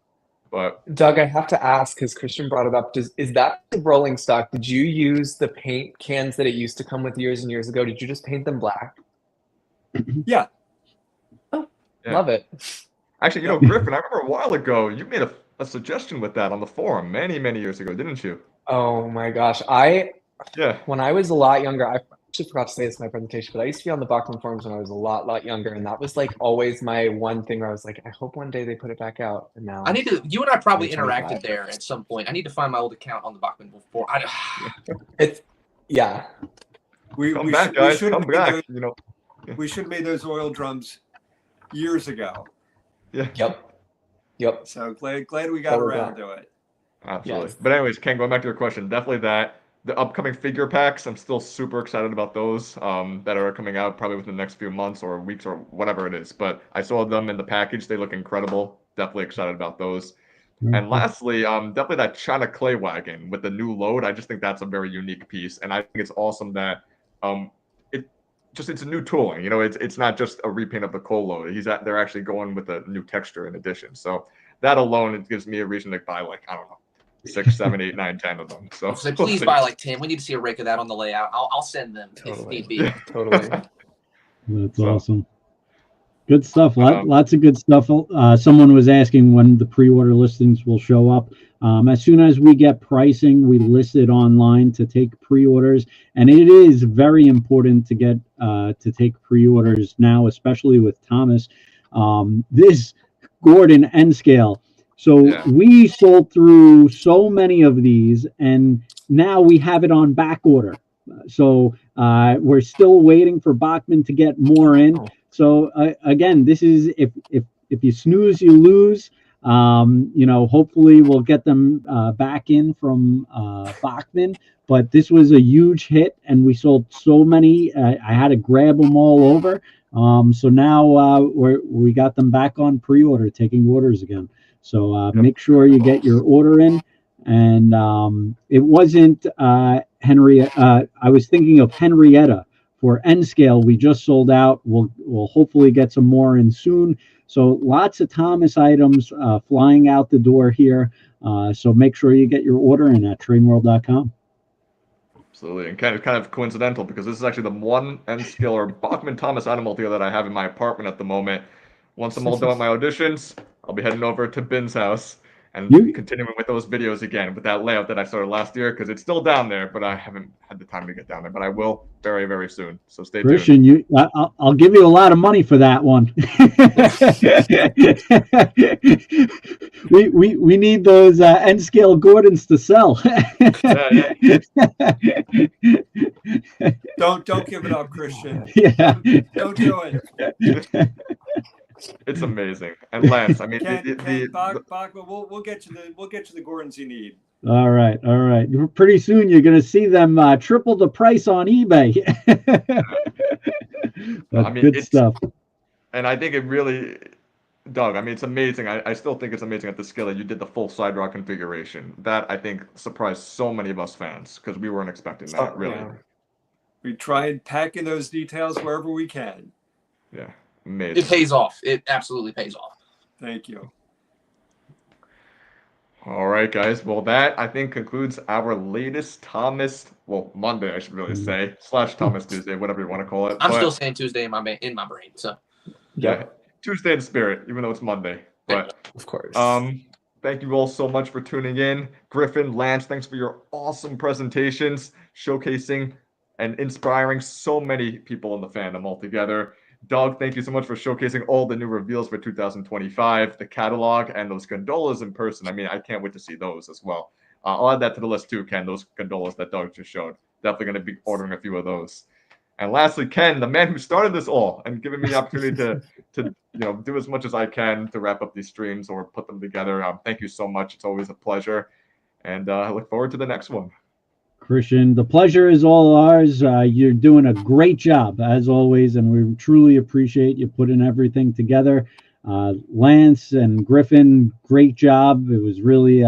But Doug, I have to ask because Christian brought it up. Is that the rolling stock? Did you use the paint cans that it used to come with years and years ago? Did you just paint them black? Yeah. Oh, yeah. Love it. Actually, you know, Griffin, I remember a while ago you made a suggestion with that on the forum many years ago, didn't you? Oh my gosh, when I was a lot younger, I actually forgot to say this in my presentation, but I used to be on the Bachman forums when I was a lot younger, and that was like always my one thing where I was like, I hope one day they put it back out. And now you and I probably interacted there at some point. I need to find my old account on the Bachman before. Yeah. Come back, guys. Come back. You know, we should have made those oil drums years ago. Yeah. Yep. So glad we got around to it. Absolutely. Yes. But anyways, Ken, going back to your question, definitely that. The upcoming figure packs, I'm still super excited about those that are coming out probably within the next few months or weeks or whatever it is. But I saw them in the package. They look incredible. Definitely excited about those. Mm-hmm. And lastly, definitely that China clay wagon with the new load. I just think that's a very unique piece. And I think it's awesome that it's a new tooling. You know, it's not just a repaint of the coal load. They're actually going with a new texture in addition. So that alone, it gives me a reason to buy like, I don't know, 6, 7, 8, 9, 10 of them. So please buy like 10. We need to see a rake of that on the layout. I'll send them if need be. Yeah. Totally. That's awesome. Good stuff. Lots of good stuff. Someone was asking when the pre-order listings will show up. As soon as we get pricing, we list it online to take pre-orders. And it is very important to get to take pre-orders now, especially with Thomas. This Gordon N scale. So we sold through so many of these, and now we have it on back order. So we're still waiting for Bachman to get more in. So again, this is if you snooze, you lose. You know, hopefully we'll get them back in from Bachman. But this was a huge hit, and we sold so many. I had to grab them all over. So now we got them back on pre-order, taking orders again. So make sure you get your order in. and it wasn't Henry. I was thinking of Henrietta for N scale. We just sold out. We'll hopefully get some more in soon. So lots of Thomas items flying out the door here. So make sure you get your order in at trainworld.com. Absolutely, and kind of coincidental because this is actually the one N scale or Bachman Thomas automobile that I have in my apartment at the moment. Once I'm all done with my auditions, I'll be heading over to Ben's house and continuing with those videos again with that layout that I started last year because it's still down there, but I haven't had the time to get down there. But I will very, very soon. So stay Christian, tuned. I'll give you a lot of money for that one. we need those N scale Gordons to sell. Don't give it up, Christian. Yeah. Don't do it. It's amazing. And Lance, I mean, Bachman, we'll get you the Gordons you need. All right. Pretty soon you're going to see them triple the price on eBay. That's good stuff. And I think it really, Doug, I mean, it's amazing. I still think it's amazing at the scale that you did the full side rock configuration. That, I think, surprised so many of us fans because we weren't expecting that, really. Yeah. We try and pack in those details wherever we can. Yeah, amazing. It pays off. It absolutely pays off. Thank you. All right, guys. Well, that, I think, concludes our latest Thomas, Monday, I should really say, / Thomas Tuesday, whatever you want to call it. I'm still saying Tuesday in my brain, so. Yeah, Tuesday in spirit, even though it's Monday. But of course. Thank you all so much for tuning in. Griffin, Lance, thanks for your awesome presentations, showcasing and inspiring so many people in the fandom altogether. Doug, thank you so much for showcasing all the new reveals for 2025, the catalog, and those gondolas in person. I mean, I can't wait to see those as well. I'll add that to the list too, Ken, those gondolas that Doug just showed. Definitely going to be ordering a few of those. And lastly, Ken, the man who started this all and giving me the opportunity to do as much as I can to wrap up these streams or put them together. Thank you so much. It's always a pleasure. And I look forward to the next one. Christian, the pleasure is all ours. You're doing a great job, as always, and we truly appreciate you putting everything together. Lance and Griffin, great job. It was really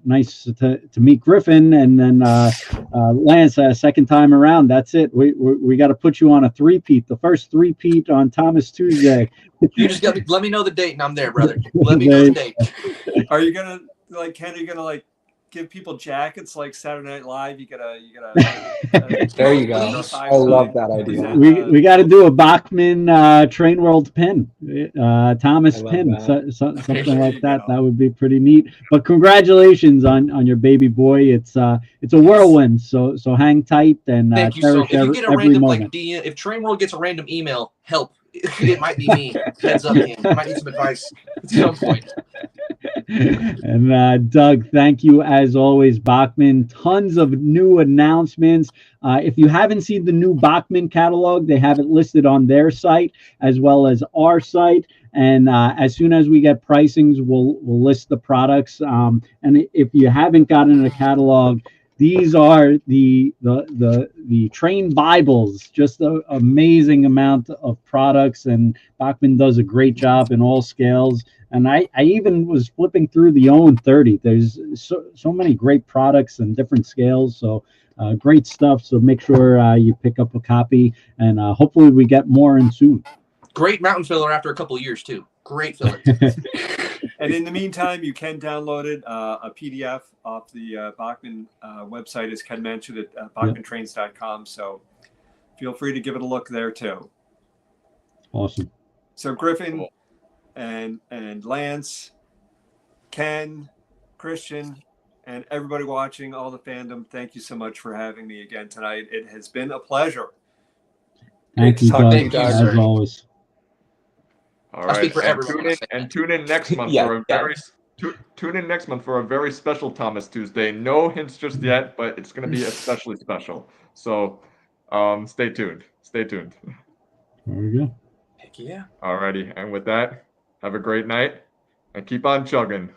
nice to meet Griffin, and then Lance, second time around. That's it. We got to put you on a three-peat, the first three-peat on Thomas Tuesday. You just got to let me know the date, and I'm there, brother. Let me know the date. Are you gonna Ken? Are you gonna give people jackets like Saturday Night Live? You gotta. There you go. I love that idea. We got to do a Bachman Train World pin, Thomas pin, something like that. That would be pretty neat. But congratulations on your baby boy. It's a whirlwind. So hang tight and thank you so much. If you get a random moment. DM, if Train World gets a random email, help. It might be me. Heads up, man. Might need some advice at some point. And Doug, thank you as always, Bachman. Tons of new announcements. If you haven't seen the new Bachman catalog, they have it listed on their site as well as our site. And as soon as we get pricings, we'll list the products. And if you haven't gotten a catalog, these are the train Bibles, just an amazing amount of products, and Bachman does a great job in all scales. And I even was flipping through the Owen 30. There's so many great products and different scales, so great stuff. So make sure you pick up a copy, and hopefully we get more in soon. Great mountain filler after a couple of years too. Great filler. And in the meantime, you can download it, a PDF off the Bachman website, as Ken mentioned, at bachmantrains.com. So feel free to give it a look there too. Awesome. So Griffin and Lance, Ken, Christian, and everybody watching, all the fandom, thank you so much for having me again tonight. It has been a pleasure. Thank you, Doug, as always. All right, speak for everyone. Tune in next month tune in next month for a very special Thomas Tuesday. No hints just yet, but it's going to be especially special. So, stay tuned. Stay tuned. There we go. Heck yeah. Alrighty, and with that, have a great night and keep on chugging.